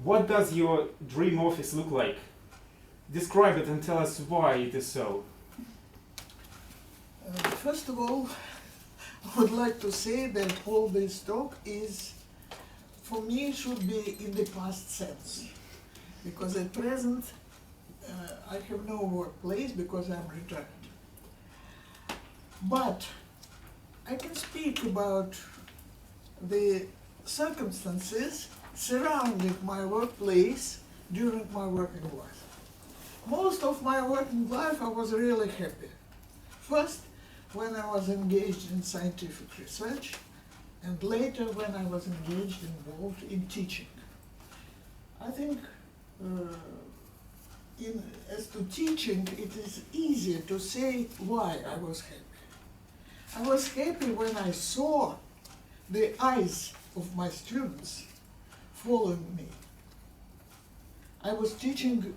What does your dream office look like? Describe it and tell us why it is so. First of all, I would like to say that all this talk is, for me, should be in the past sense. Because at present, I have no workplace because I'm retired. But I can speak about the circumstances surrounding my workplace during my working life. Most of my working life I was really happy. First, when I was engaged in scientific research, and later when I was involved in teaching. I think as to teaching, it is easier to say why I was happy. I was happy when I saw the eyes of my students following me. I was teaching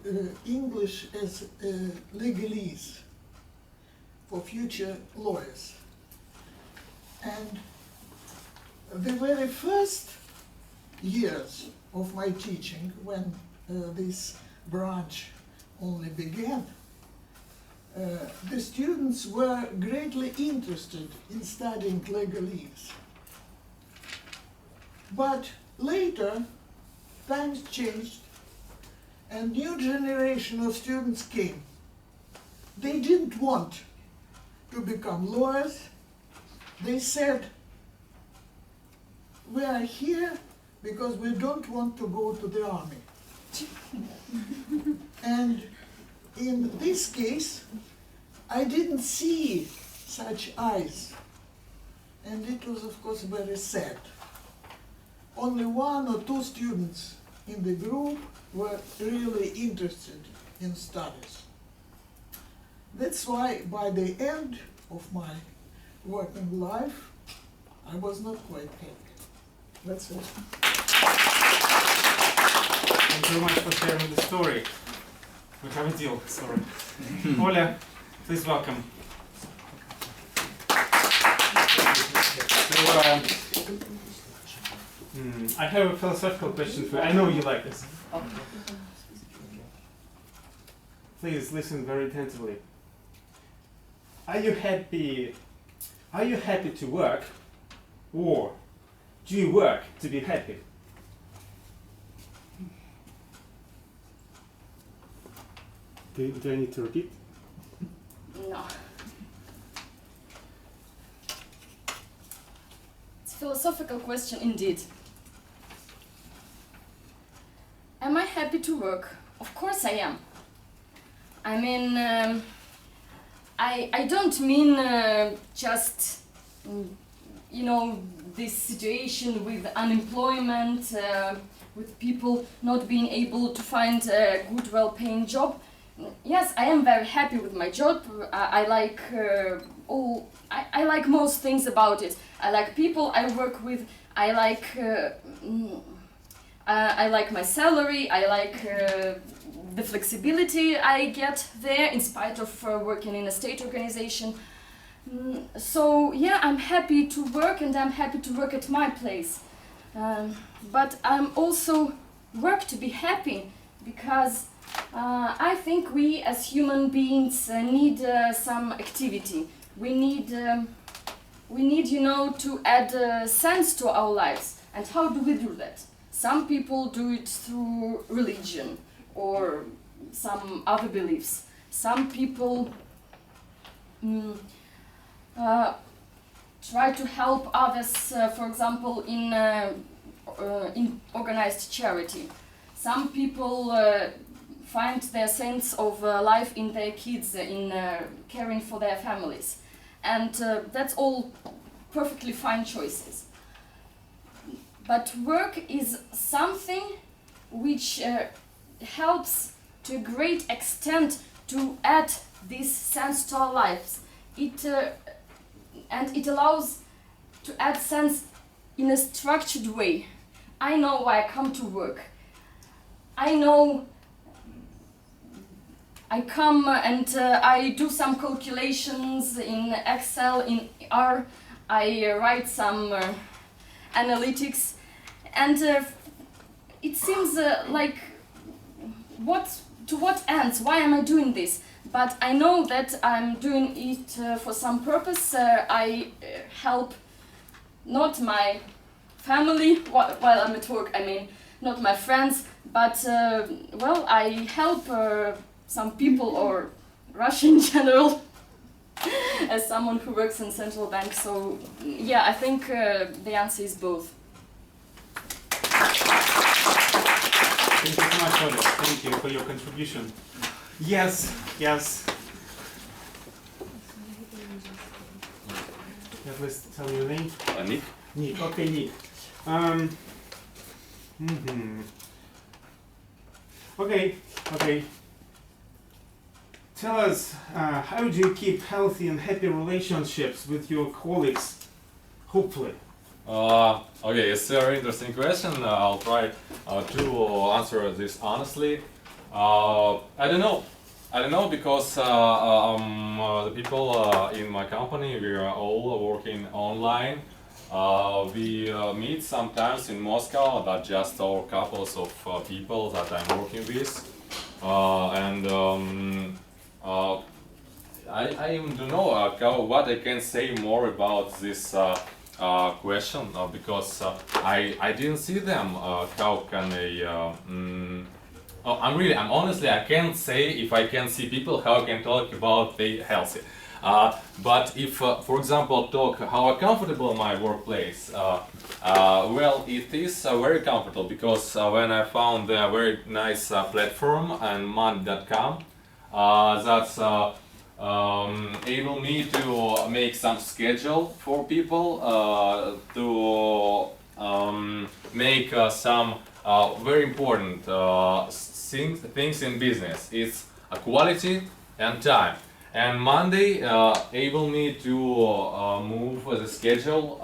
English as legalese for future lawyers. And the very first years of my teaching, when this branch only began, the students were greatly interested in studying legalese. But later, times changed, and new generation of students came. They didn't want to become lawyers. They said, we are here because we don't want to go to the army. And in this case, I didn't see such eyes. And it was, of course, very sad. Only 1 or 2 students in the group were really interested in studies. That's why by the end of my working life, I was not quite happy. That's it. Thank you very much for sharing the story. We have a deal, sorry. Oля, please welcome. So, I have a philosophical question for you. I know you like this. Please listen very attentively. Are you happy to work, or do you work to be happy? Do I need to repeat? No. philosophical question indeed. Am I happy to work? Of course I am. I mean, I don't mean just, you know, this situation with unemployment, with people not being able to find a good, well-paying job. Yes, I am very happy with my job. I like I like most things about it. I like people I work with. I like my salary. I like the flexibility I get there in spite of working in a state organization. So yeah, I'm happy to work, and I'm happy to work at my place. But I'm also work to be happy, because I think we as human beings need some activity. We need, you know, to add sense to our lives. And how do we do that? Some people do it through religion or some other beliefs. Some people try to help others, for example, in organized charity. Some people find their sense of life in their kids, in caring for their families. And that's all perfectly fine choices. But work is something which helps to a great extent to add this sense to our lives. And it allows to add sense in a structured way. I know why I come to work. I know I come and I do some calculations in Excel, in R. I write some analytics, and it seems like to what ends? Why am I doing this? But I know that I'm doing it for some purpose. I help not my family while I'm at work, I mean, not my friends, but well, I help some people, or Russia in general, as someone who works in central bank. So yeah, I think the answer is both. Thank you so much, Oля. Thank you for your contribution. Yes, yes. Yeah, please tell me your name. Nick. Nick, okay, Nick. Okay. Tell us, how do you keep healthy and happy relationships with your colleagues, hopefully? Okay, it's a very interesting question. I'll try to answer this honestly. I don't know because the people in my company, we are all working online. We meet sometimes in Moscow, but just our couples of people that I'm working with. I even don't know what I can say more about this question, because I didn't see them. How can I? I'm honestly, I can't say if I can see people how I can talk about they healthy. But if, for example, talk how comfortable my workplace, well, it is very comfortable, because when I found a very nice platform and money.com, that's able me to make some schedule for people, to make some very important things in business. It's quality and time. And Monday able me to move the schedule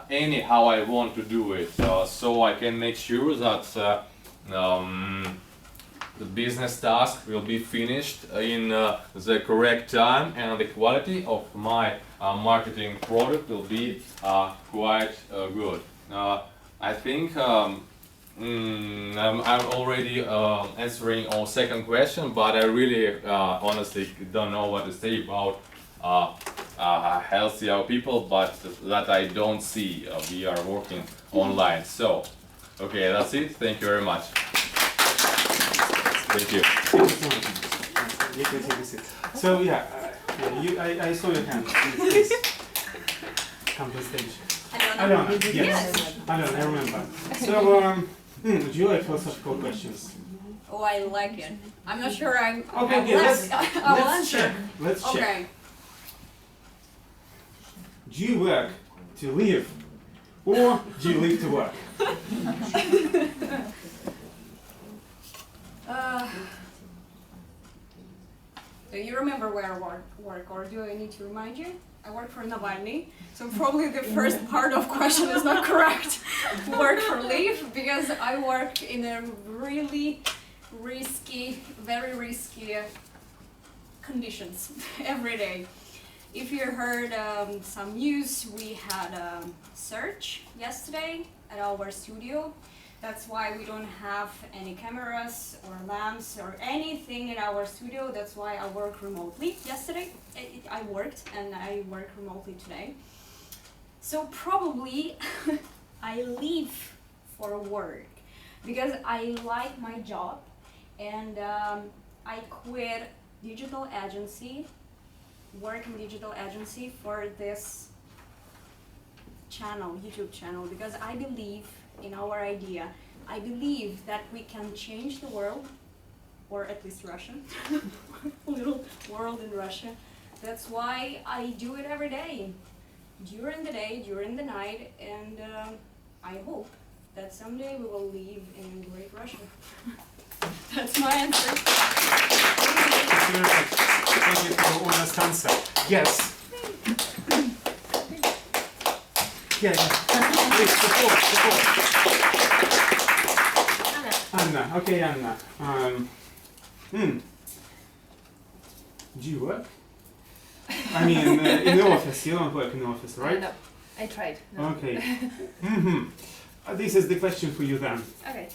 anyhow I want to do it, so I can make sure that the business task will be finished in the correct time, and the quality of my marketing product will be quite good. I think I'm already answering our second question, but I really honestly don't know what to say about healthy people, but that I don't see. We are working online. So, okay, that's it. Thank you very much. Thank you. You can take a seat. So yeah, I saw your hand. Please come to the stage. Alona, yes. Alona, I remember. So, do you like philosophical questions? Oh, I like it. I'm not sure I'm. Okay, let's check. Let's check. Okay. Do you work to live, or do you live to work? Do you remember where I work, or do I need to remind you? I work for Navalny, so probably the first part of question is not correct. Work for live, because I work in a really risky, very risky conditions every day. If you heard some news, we had a search yesterday at our studio. That's why we don't have any cameras or lamps or anything in our studio. That's why I work remotely. Yesterday I worked and I work remotely today. So probably I leave for work because I like my job, and I quit digital agency, work in digital agency for this channel, YouTube channel, because I believe in our idea. I believe that we can change the world, or at least Russia, little world in Russia. That's why I do it every day, during the day, during the night, and I hope that someday we will live in great Russia. That's my answer. Thank you very much. Thank you for the honest answer. Yes. Yeah. Please, support. Anna. Okay, Anna. Do you work? I mean, in the office. You don't work in the office, right? No, I tried. No. Okay. This is the question for you then. Okay.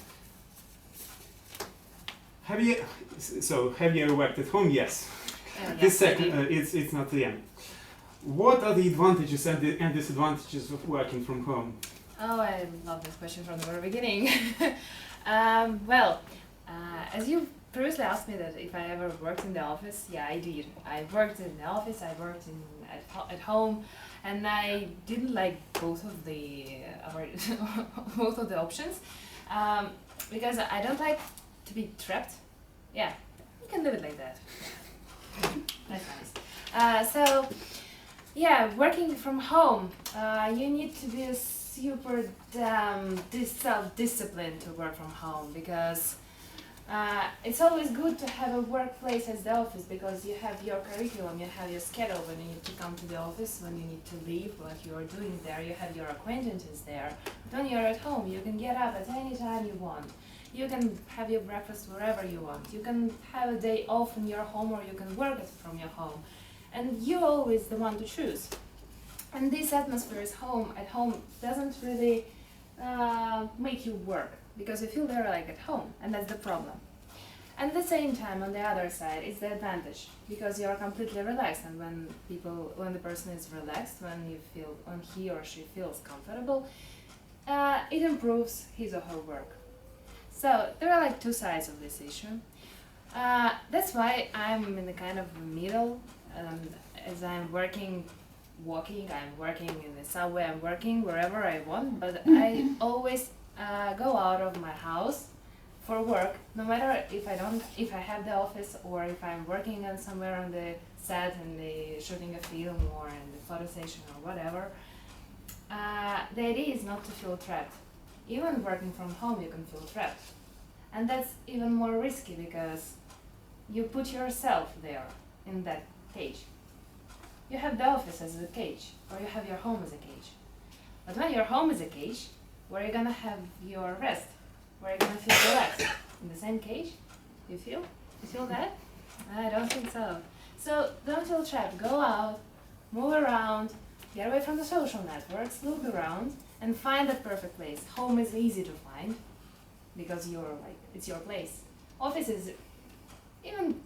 Have you ever worked at home? Yes. This second, it's not the end. What are the advantages and disadvantages of working from home? Oh, I love this question from the very beginning. As you previously asked me that if I ever worked in the office, yeah, I did. I worked in the office, I worked at home, and I didn't like both of the options, because I don't like to be trapped. Yeah, you can do it like that. That's nice. So, yeah, working from home, you need to be super self-disciplined to work from home, because it's always good to have a workplace as the office, because you have your curriculum, you have your schedule when you need to come to the office, when you need to leave, what you are doing there, you have your acquaintances there. But when you're at home, you can get up at any time you want. You can have your breakfast wherever you want. You can have a day off in your home, or you can work from your home. And you're always the one to choose. And this atmosphere at home doesn't really make you work, because you feel there like at home, and that's the problem. At the same time, on the other side, it's the advantage, because you are completely relaxed, and when the person is relaxed, when he or she feels comfortable, it improves his or her work. So there are like two sides of this issue. That's why I'm in the kind of middle. As I'm walking, I'm working in the subway, I'm working wherever I want, but I always go out of my house for work, no matter if I have the office, or if I'm working on somewhere on the set and shooting a film, or in the photo station, or whatever. The idea is not to feel trapped. Even working from home, you can feel trapped. And that's even more risky, because you put yourself there in that cage. You have the office as a cage, or you have your home as a cage. But when your home is a cage, where are you gonna have your rest? Where are you gonna feel relaxed? In the same cage? You feel? You feel that? I don't think so. So don't feel trapped. Go out, move around, get away from the social networks, look around, and find that perfect place. Home is easy to find, because it's your place. Office is even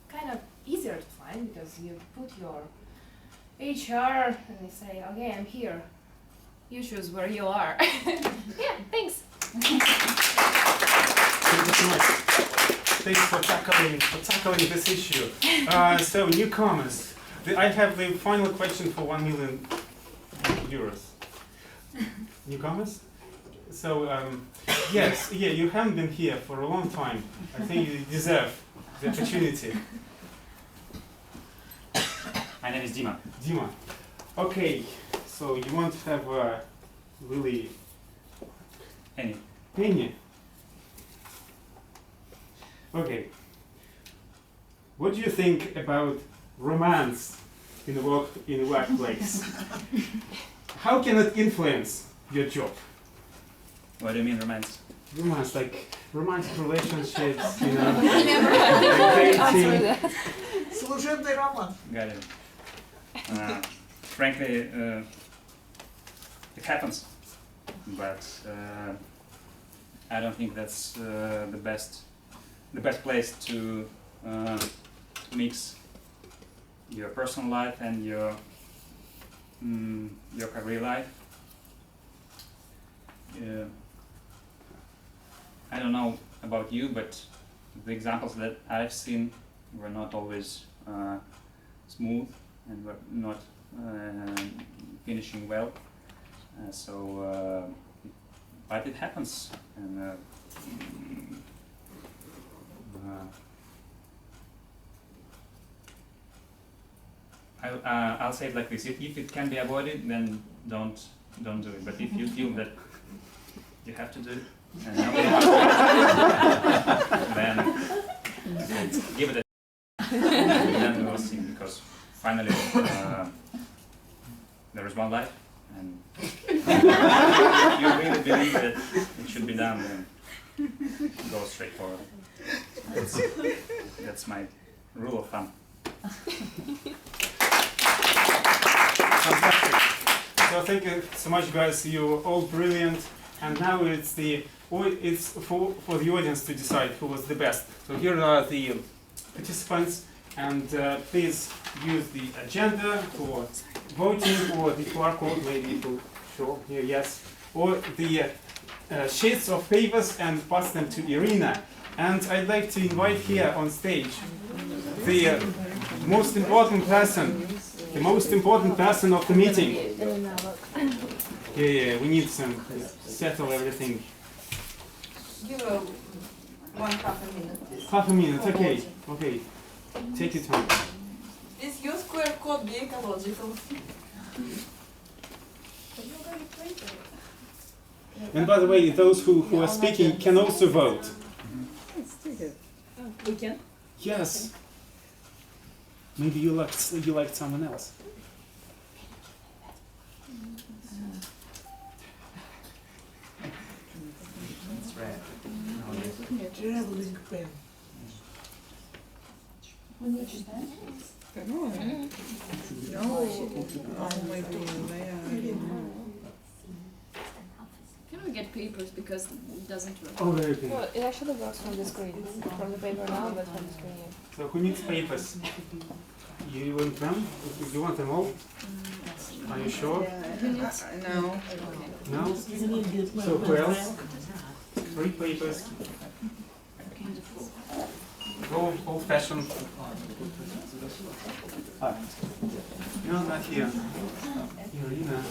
kind of easier to find, because you put your HR and you say, okay, I'm here. You choose where you are. Yeah, thanks. Thank you so much. Thanks for tackling this issue. So newcomers, I have the final question for 1 million jurors? Newcomers? So, yes, yeah, you haven't been here for a long time. I think you deserve the opportunity. My name is Dima. Dima. Okay, so you want to have a really... Any. Penny. Okay. What do you think about romance in the workplace? How can it influence your job? What do you mean romance? Romance, like romantic relationships, you know, I never had dating. Служебный роман. Got it. Frankly, it happens, but I don't think that's the best place to mix your personal life and your career life. I don't know about you, but the examples that I've seen were not always smooth and were not finishing well. But it happens, and I'll say it like this: if it can be avoided, then don't do it. But if you feel that you have to do it, and nobody wants to do it, then give it a then we will see. Because finally, there is one life, and if you really believe that it should be done, then go straight forward. That's my rule of thumb. Fantastic. So thank you so much, guys. You're all brilliant, and now it's for the audience to decide who was the best. So here are the participants, and please use the agenda for voting, or the QR code maybe to show here, yes, or the sheets of papers, and pass them to Irina. And I'd like to invite here on stage the most important person. The most important person of the meeting. Yeah, we need some settle everything. Give one half a minute, please. Half a minute, okay, okay. Take your time. Is your square code be ecological? And by the way, those who are speaking can also vote. We can? Yes. Maybe you liked someone else. That's right. Traveling pen. No, Can we get papers because it doesn't work? Oh, very good. Well, it actually works from the screen. From the paper now, but from the screen. So who needs papers? You want them? You want them all? Are you sure? No. No? So who else? 3 papers. Old-fashioned. No, not here. Irina,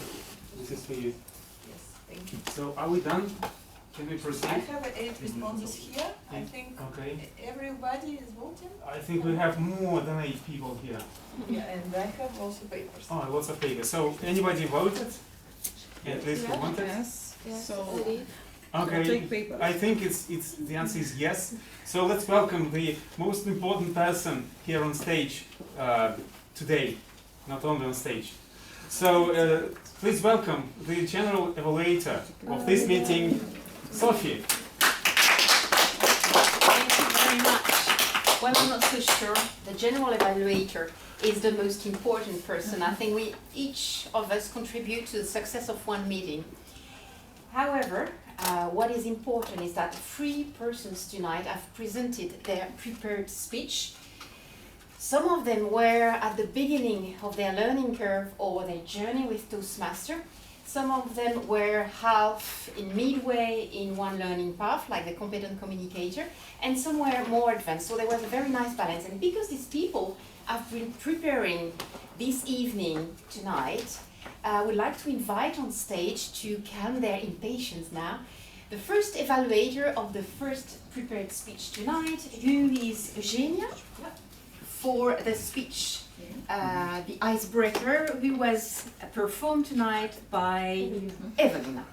this is for you. So are we done? Can we proceed? I have 8 responses here. I think everybody is voting. I think we have more than 8 people here. Yeah, and I have also papers. Oh, lots of papers. So anybody voted? At least who wanted? Yes. So okay. take papers. I think the answer is yes. So let's welcome the most important person here on stage today, not only on stage. So please welcome the General Evaluator of this meeting, Sophie. Thank you very much. Well, I'm not so sure. The General Evaluator is the most important person. I think each of us contribute to the success of one meeting. However, what is important is that 3 persons tonight have presented their prepared speech. Some of them were at the beginning of their learning curve or their journey with Toastmaster. Some of them were half in midway in one learning path, like the competent communicator, and some were more advanced. So there was a very nice balance. And because these people have been preparing this evening tonight, I would like to invite on stage to calm their impatience now the first evaluator of the first prepared speech tonight, who is Eugenia, for the speech, the icebreaker, who was performed tonight by Evelina.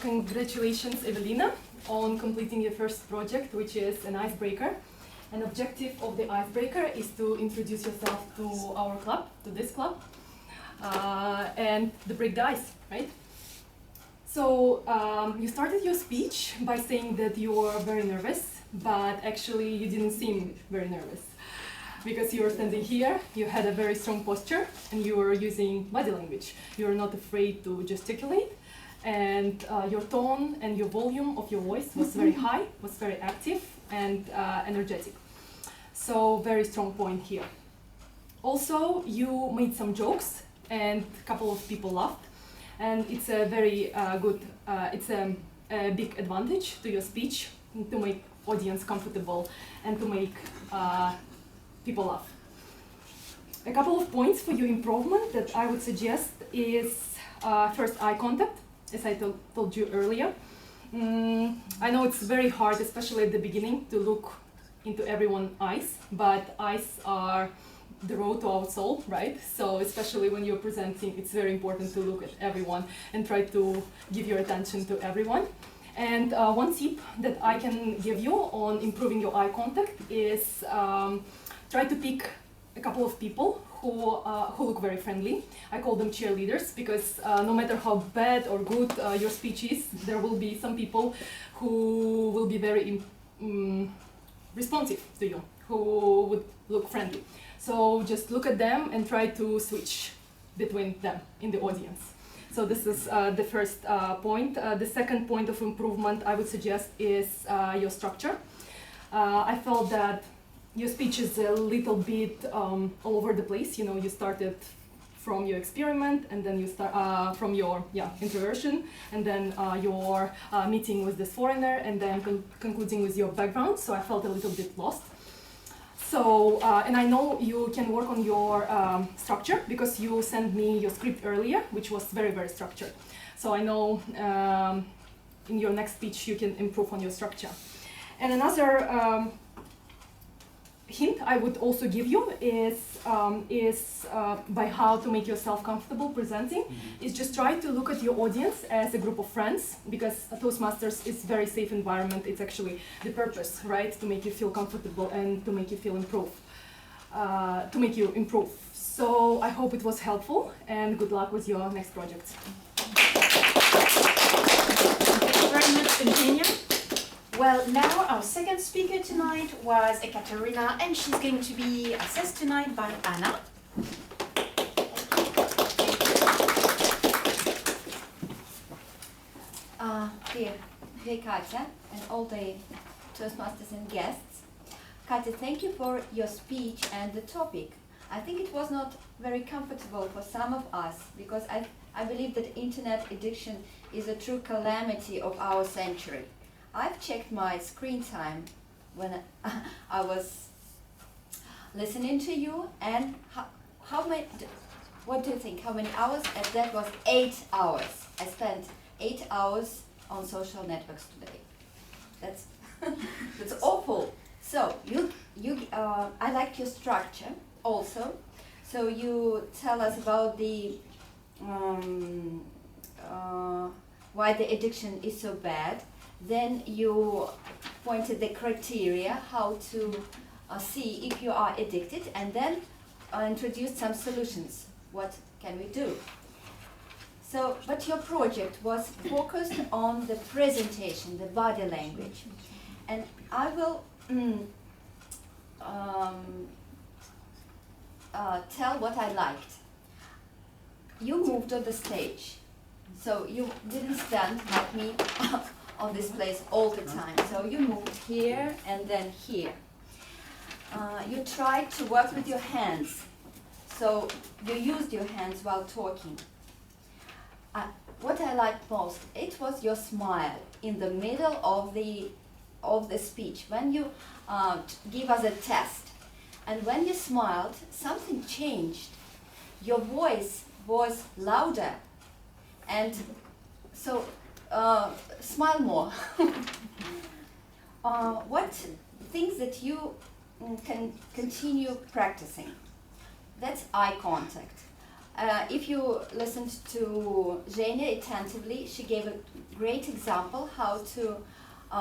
Congratulations, Evelina, on completing your first project, which is an icebreaker. An objective of the icebreaker is to introduce yourself to our club, to this club, and to break the ice, right? So you started your speech by saying that you were very nervous, but actually you didn't seem very nervous. Because you were standing here, you had a very strong posture, and you were using body language. You were not afraid to gesticulate, and your tone and your volume of your voice was very high, was very active and energetic. So very strong point here. Also, you made some jokes, and a couple of people laughed, and it's a very it's a big advantage to your speech to make audience comfortable and to make people laugh. A couple of points for your improvement that I would suggest is first, eye contact, as I told you earlier. I know it's very hard, especially at the beginning, to look into everyone's eyes, but eyes are the road to our soul, right? So especially when you're presenting, it's very important to look at everyone and try to give your attention to everyone. And one tip that I can give you on improving your eye contact is try to pick a couple of people who look very friendly. I call them cheerleaders because no matter how bad or good your speech is, there will be some people who will be very responsive to you, who would look friendly. So just look at them and try to switch between them in the audience. So this is the first point. The second point of improvement I would suggest is your structure. I felt that your speech is a little bit all over the place. You know, you started from your experiment, and then you start from your introversion, and then your meeting with this foreigner, and then concluding with your background. So I felt a little bit lost. So, and I know you can work on your structure because you sent me your script earlier, which was very, very structured. So I know in your next speech you can improve on your structure. And another hint I would also give you is by how to make yourself comfortable presenting, is just try to look at your audience as a group of friends, because Toastmasters is a very safe environment. It's actually the purpose, right? To make you feel comfortable and to make you feel improve. So I hope it was helpful, and good luck with your next project. Thank you very much, Eugenia. Well, now our second speaker tonight was Ekaterina, and she's going to be assessed tonight by Anna. Dear Katya, and all the Toastmasters and guests. Katya, thank you for your speech and the topic. I think it was not very comfortable for some of us, because I believe that internet addiction is a true calamity of our century. I've checked my screen time when I was listening to you, and how many, what do you think, how many hours? And that was 8 hours. I spent 8 hours on social networks today. That's that's awful. So I like your structure also. So you tell us about the why the addiction is so bad. Then you pointed the criteria how to see if you are addicted, and then introduced some solutions. What can we do? So, but your project was focused on the presentation, the body language, and I will tell what I liked. You moved on the stage, so you didn't stand like me on this place all the time. So you moved here and then here. You tried to work with your hands, so you used your hands while talking. What I liked most, it was your smile in the middle of the speech. When you give us a test, And when you smiled, something changed. Your voice was louder. And so, smile more. What things that you can continue practicing? That's eye contact. If you listened to Zhenya attentively, she gave a great example how to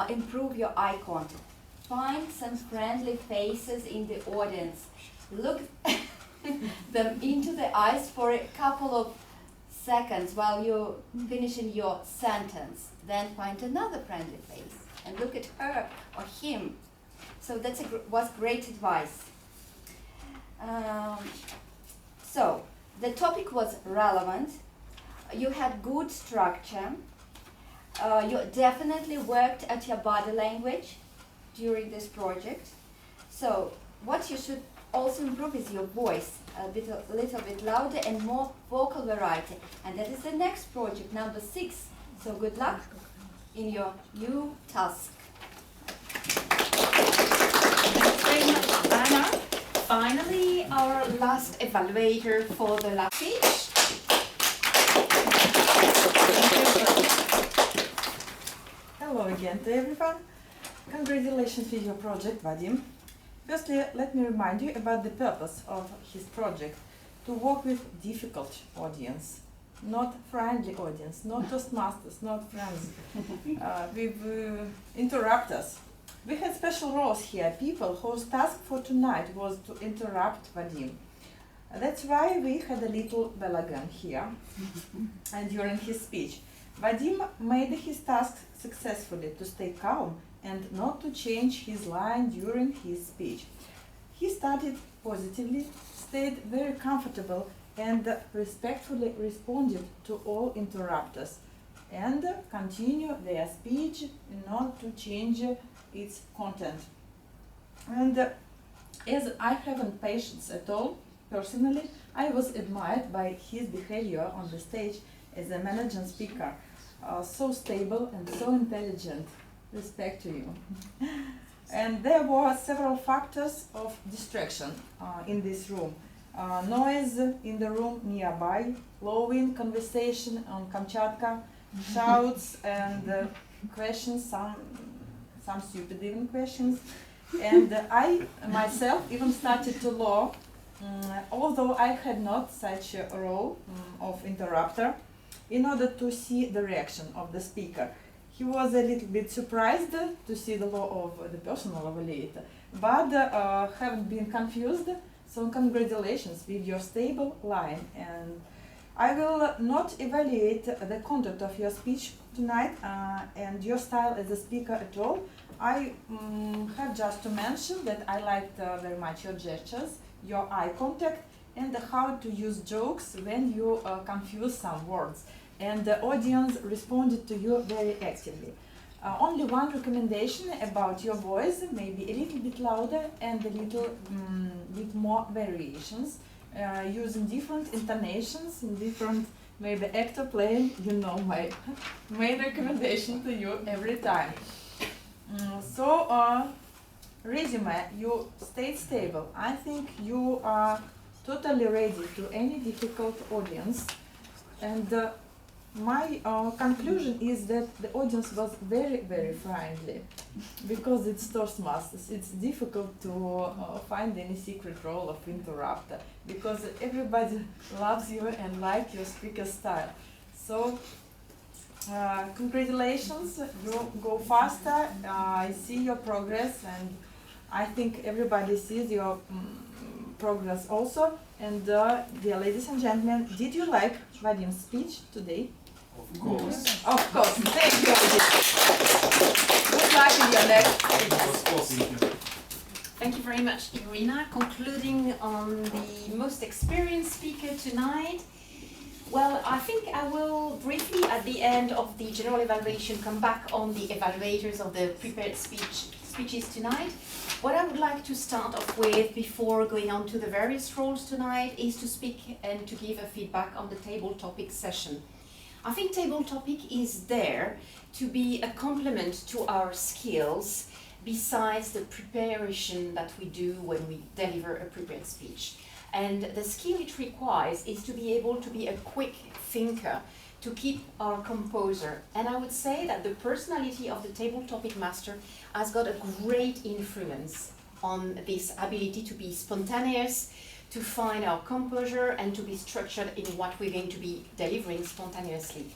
improve your eye contact. Find some friendly faces in the audience. Look them into the eyes for a couple of seconds while you're finishing your sentence. Then find another friendly face and look at her or him. So that was great advice. So the topic was relevant. You had good structure. You definitely worked at your body language during this project. So what you should also improve is your voice, a little bit louder and more vocal variety. And that is the next project, number 6. So good luck in your new task. Thanks very much, Anna. Finally, our last evaluator for the last speech. Hello again to everyone. Congratulations with your project, Vadim. Firstly, let me remind you about the purpose of his project: to work with difficult audience, not friendly audience, not Toastmasters, not friends, with interrupters. We had special roles here, people whose task for tonight was to interrupt Vadim. That's why we had a little balagan here and during his speech. Vadim made his task successfully to stay calm and not to change his line during his speech. He started positively, stayed very comfortable, and respectfully responded to all interrupters, and continued their speech not to change its content. And as I haven't patience at all, personally, I was admired by his behavior on the stage as a manager speaker, so stable and so intelligent. Respect to you. And there were several factors of distraction in this room. Noise in the room nearby, flowing conversation on Kamchatka, shouts and questions, some stupid even questions. And I myself even started to laugh, although I had not such a role of interrupter, in order to see the reaction of the speaker. He was a little bit surprised to see the law of the personal evaluator, but haven't been confused, so congratulations with your stable line. And I will not evaluate the content of your speech tonight and your style as a speaker at all. I have just to mention that I liked very much your gestures, your eye contact, and how to use jokes when you confuse some words. And the audience responded to you very actively. Only one recommendation about your voice, maybe a little bit louder and a little bit more variations, using different intonations in different, maybe actor playing, you know my main recommendation to you every time. Resume, you stayed stable. I think you are totally ready to any difficult audience. And my conclusion is that the audience was very, very friendly, because it's Toastmasters. It's difficult to find any secret role of interrupter, because everybody loves you and likes your speaker style. So, congratulations, you go faster. I see your progress, and I think everybody sees your progress also. And dear ladies and gentlemen, did you like Vadim's speech today? Of course. Of course. Thank you. Good luck in your next speech. Thank you very much, Irina. Concluding on the most experienced speaker tonight. Well, I think I will briefly, at the end of the general evaluation, come back on the evaluators of the prepared speeches tonight. What I would like to start off with before going on to the various roles tonight is to speak and to give a feedback on the table topic session. I think table topic is there to be a complement to our skills, besides the preparation that we do when we deliver a prepared speech. And the skill it requires is to be able to be a quick thinker, to keep our composure. And I would say that the personality of the table topic master has got a great influence on this ability to be spontaneous, to find our composure, and to be structured in what we're going to be delivering spontaneously.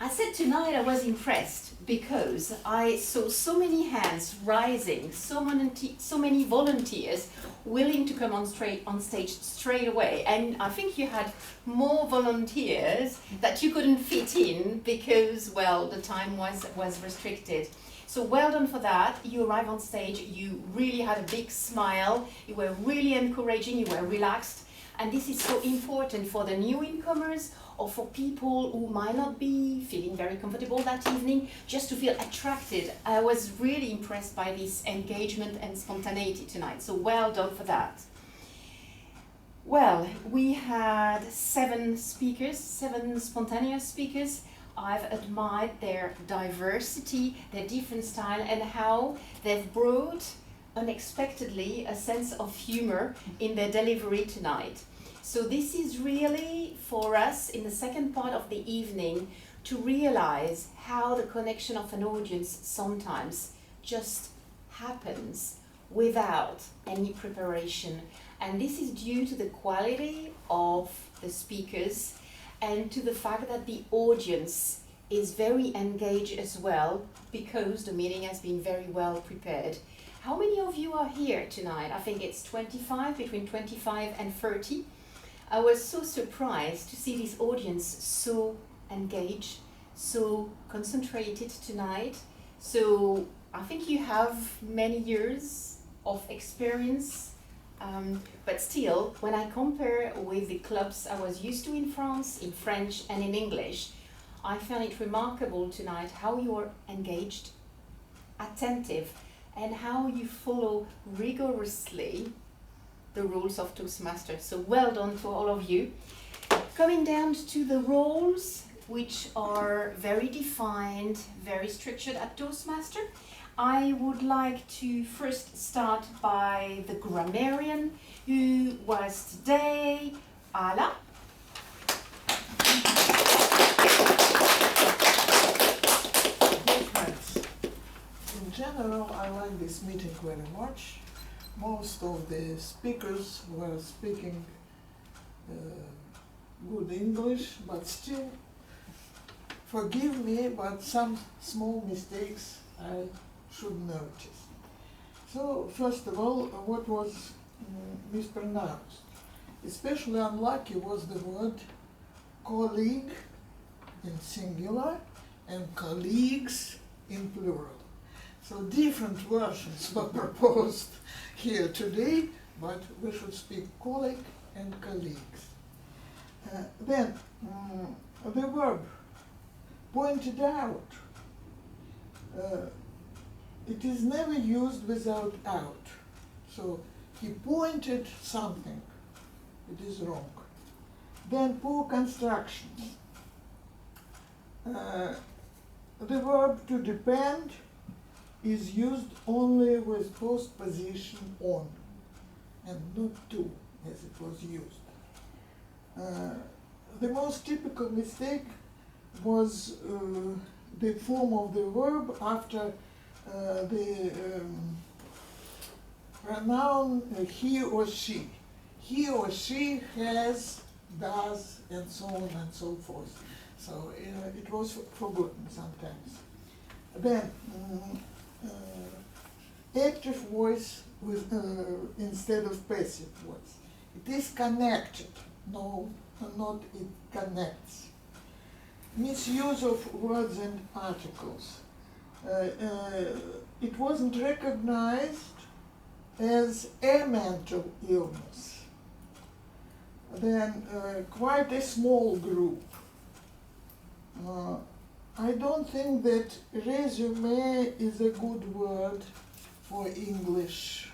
I said tonight I was impressed because I saw so many hands rising, so many volunteers willing to come on stage straight away. And I think you had more volunteers that you couldn't fit in because, well, the time was restricted. So well done for that. You arrived on stage, you really had a big smile, you were really encouraging, you were relaxed. And this is so important for the new incomers or for people who might not be feeling very comfortable that evening, just to feel attracted. I was really impressed by this engagement and spontaneity tonight, so well done for that. Well, we had 7 speakers, 7 spontaneous speakers. I've admired their diversity, their different style, and how they've brought unexpectedly a sense of humor in their delivery tonight. So this is really for us in the second part of the evening to realize how the connection of an audience sometimes just happens without any preparation. And this is due to the quality of the speakers and to the fact that the audience is very engaged as well because the meeting has been very well prepared. How many of you are here tonight? I think it's 25, between 25 and 30. I was so surprised to see this audience so engaged, so concentrated tonight. So I think you have many years of experience, but still, when I compare with the clubs I was used to in France, in French and in English, I found it remarkable tonight how you are engaged, attentive, and how you follow rigorously the rules of Toastmasters. So well done to all of you. Coming down to the roles, which are very defined, very structured at Toastmaster, I would like to first start by the grammarian, who was today Ala. In general, I like this meeting very much. Most of the speakers were speaking good English, but still, forgive me, but some small mistakes I should notice. So, first of all, what was mispronounced? Especially unlucky was the word colleague in singular and colleagues in plural. So different versions were proposed here today, but we should speak colleague and colleagues. Then the verb pointed out, it is never used without out. So he pointed something, it is wrong. Then poor construction. The verb to depend is used only with postposition on and not to, as it was used. The most typical mistake was the form of the verb after the pronoun he or she. He or she has, does, and so on and so forth. So it was forgotten sometimes. Then active voice with instead of passive voice. It is connected. No, not it connects. Misuse of words and articles. It wasn't recognized as a mental illness. Then quite a small group. I don't think that resume is a good word for English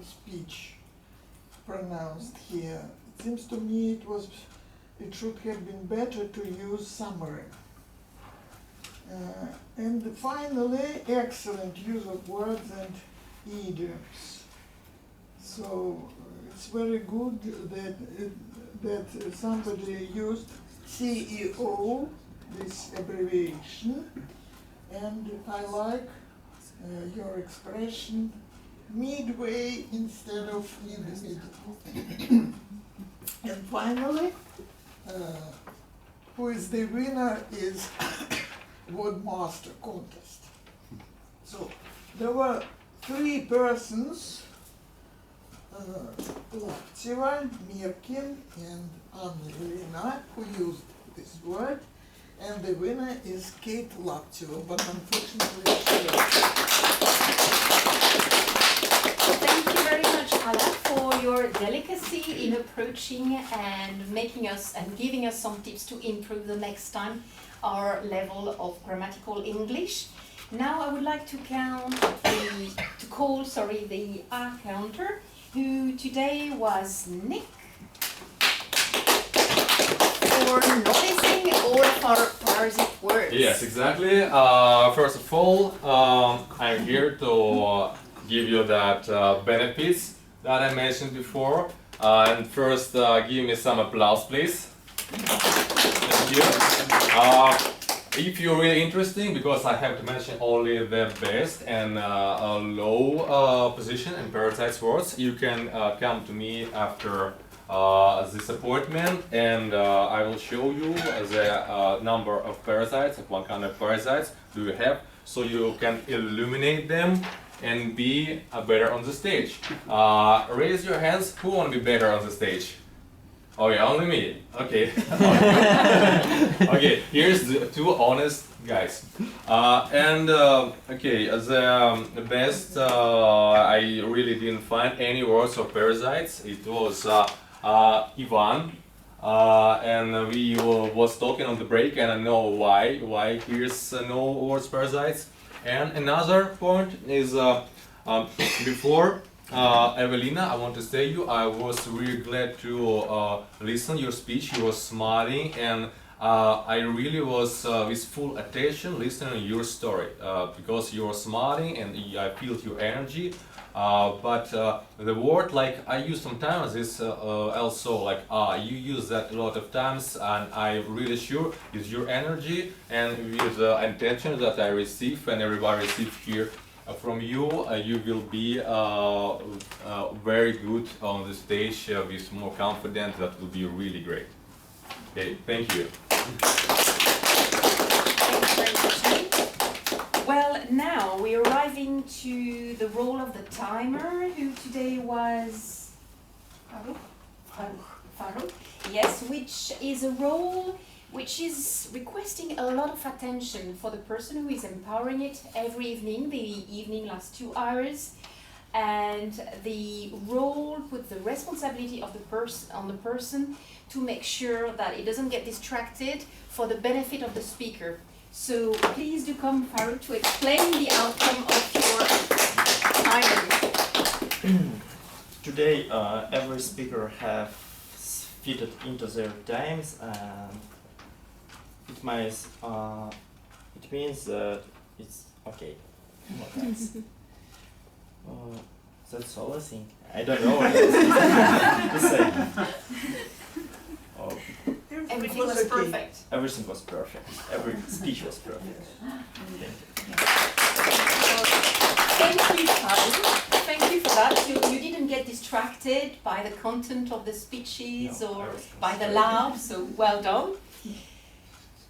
speech pronounced here. It seems to me it should have been better to use summary. And finally, excellent use of words and idioms. So it's very good that somebody used CEO, this abbreviation, and I like your expression midway instead of in the middle. And finally, who is the winner is Wordmaster contest. So there were 3 persons, Lapteva, Mirkin and Anna-Elena, who used this word, and the winner is Kate Lapteva, but unfortunately Thank you very much, Hala, for your delicacy in approaching and making us and giving us some tips to improve the next time our level of grammatical English. Now I would like to call the R counter, who today was Nick, for noticing all of our parasitic words. Yes, exactly. First of all, I'm here to give you that benefits that I mentioned before. And first, give me some applause, please. Thank you. If you're really interesting, because I have to mention only the best and low position and parasites words, you can come to me after this appointment, and I will show you the number of parasites, what kind of parasites do you have, so you can illuminate them and be better on the stage. Raise your hands, who want to be better on the stage? Oh yeah, only me. Okay. Okay, here's the 2 honest guys. Okay, the best, I really didn't find any words of parasites. It was Ivan, and we was talking on the break, and I know why here's no words parasites. And another point is before Evelina, I want to say you, I was really glad to listen your speech. You were smiling, and I really was with full attention listening to your story because you were smiling and I feel your energy. But the word like I use sometimes is also like you use that a lot of times, and I'm really sure with your energy and with the intention that I receive and everybody receive here from you, you will be very good on the stage with more confidence. That will be really great. Okay, thank you. Well, now we're arriving to the role of the timer, who today was Faruk. Yes, which is a role which is requesting a lot of attention for the person who is empowering it every evening. The evening lasts 2 hours, and the role puts the responsibility of the on the person to make sure that it doesn't get distracted for the benefit of the speaker. So please do come, Faruk, to explain the outcome of your timer. Today, every speaker have fitted into their times, and it means that it's okay. That's all I think. I don't know what else to say. Everything was perfect. Everything was perfect. Every speech was perfect. Thank you, Faruk. Thank you for that. You didn't get distracted by the content of the speeches or by the laughs, so well done.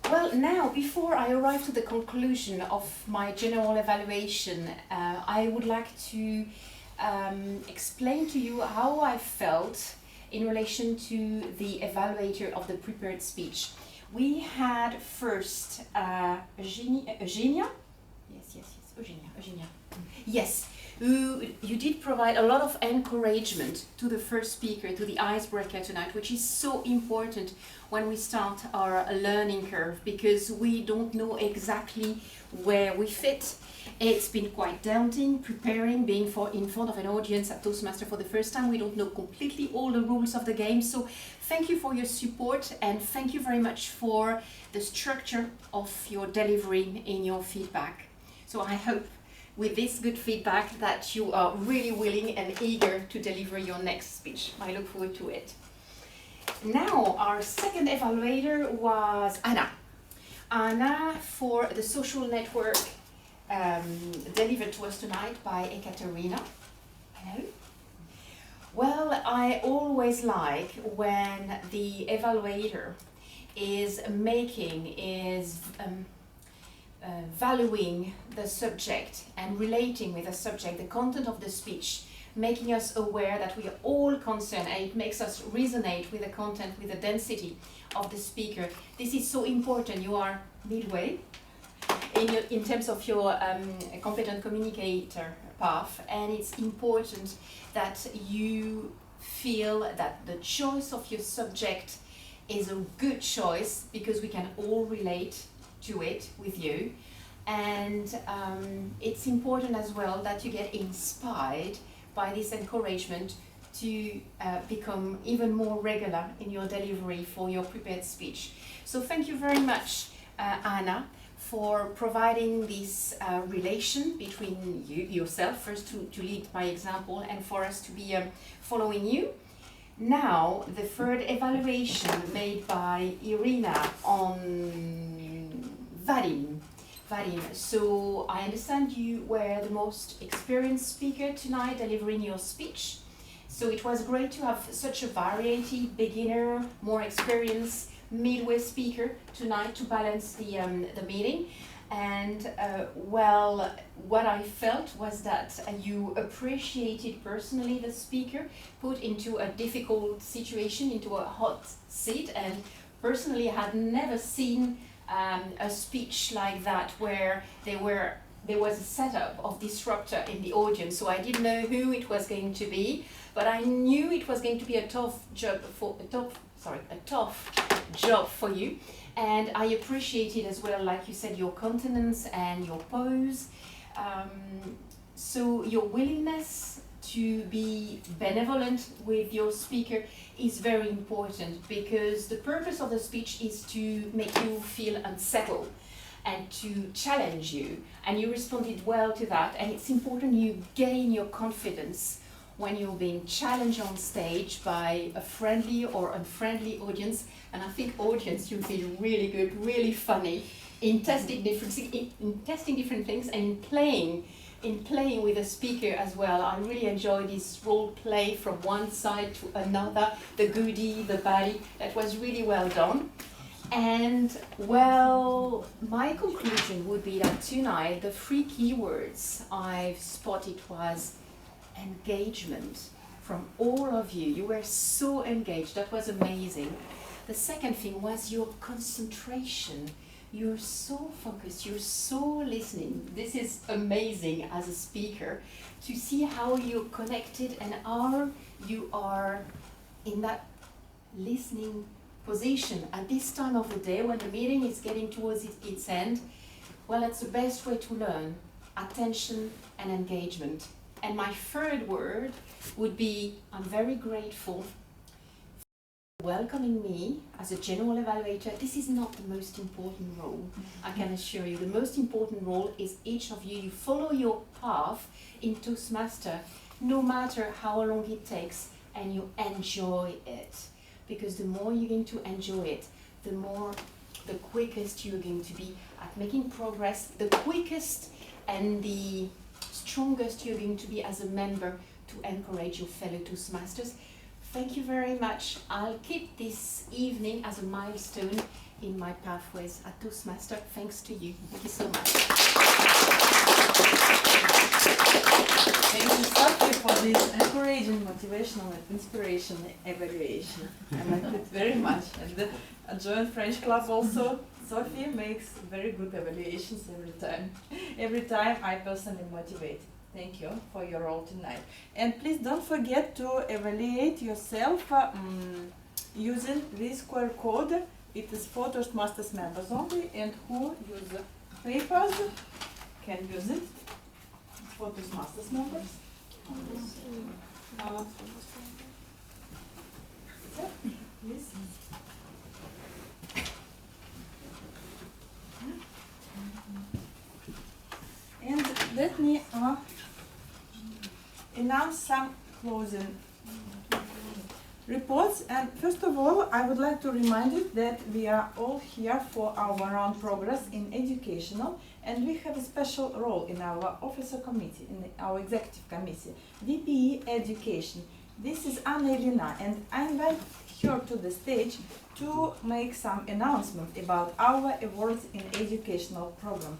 Well, now, before I arrive to the conclusion of my general evaluation, I would like to explain to you how I felt in relation to the evaluator of the prepared speech. We had first Eugenia. Eugenia. Yes, you did provide a lot of encouragement to the first speaker, to the icebreaker tonight, which is so important when we start our learning curve, because we don't know exactly where we fit. It's been quite daunting preparing, being in front of an audience at Toastmaster for the first time. We don't know completely all the rules of the game, so thank you for your support and thank you very much for the structure of your delivery in your feedback. So I hope with this good feedback that you are really willing and eager to deliver your next speech. I look forward to it. Now, our second evaluator was Anna. Anna for the social network delivered to us tonight by Ekaterina. Hello. Well, I always like when the evaluator is valuing the subject and relating with the subject, the content of the speech, making us aware that we are all concerned, and it makes us resonate with the content, with the density of the speaker. This is so important. You are midway in terms of your competent communicator path, and it's important that you feel that the choice of your subject is a good choice because we can all relate to it with you, and it's important as well that you get inspired by this encouragement to become even more regular in your delivery for your prepared speech. So thank you very much, Anna, for providing this relation between yourself, first to lead by example, and for us to be following you. Now, the third evaluation made by Irina on Vadim. So I understand you were the most experienced speaker tonight delivering your speech. So it was great to have such a variety, beginner, more experienced, midway speaker tonight to balance the meeting. And well, what I felt was that you appreciated personally the speaker put into a difficult situation, into a hot seat, and personally had never seen a speech like that where there was a setup of disruptor in the audience. So I didn't know who it was going to be, but I knew it was going to be a tough job for you. And I appreciated as well, like you said, your countenance and your pose. So your willingness to be benevolent with your speaker is very important, because the purpose of the speech is to make you feel unsettled and to challenge you, and you responded well to that. And it's important you gain your confidence when you're being challenged on stage by a friendly or unfriendly audience. And I think audience, you feel really good, really funny in testing different things and in playing with a speaker as well. I really enjoy this role play from one side to another, the goodie, the baddie. That was really well done. And well, my conclusion would be that tonight the 3 keywords I've spotted was engagement from all of you. You were so engaged. That was amazing. The second thing was your concentration. You're so focused, you're so listening. This is amazing as a speaker to see how you're connected and how you are in that listening position at this time of the day when the meeting is getting towards its end. Well, that's the best way to learn: attention and engagement. And my third word would be, I'm very grateful for welcoming me as a general evaluator. This is not the most important role, I can assure you. The most important role is each of you. You follow your path in Toastmaster, no matter how long it takes, and you enjoy it. Because the more you're going to enjoy it, the quickest you're going to be at making progress, the quickest and the strongest you're going to be as a member to encourage your fellow Toastmasters. Thank you very much. I'll keep this evening as a milestone in my pathways at Toastmaster. Thanks to you. Thank you so much. Thank you, Sophie, for this encouraging, motivational, and inspirational evaluation. I like it very much. And a joint French club also, Sophie makes very good evaluations every time. Every time I personally motivate. Thank you for your role tonight. And please don't forget to evaluate yourself using this QR code. It is for Toastmasters members only, and who use papers can use it. for Toastmasters members? Please. And let me announce some closing reports. And first of all, I would like to remind you that we are all here for our round progress in educational, and we have a special role in our officer committee, in our executive committee, VPE Education. This is Anna Elena, and I invite her to the stage to make some announcement about our awards in educational program.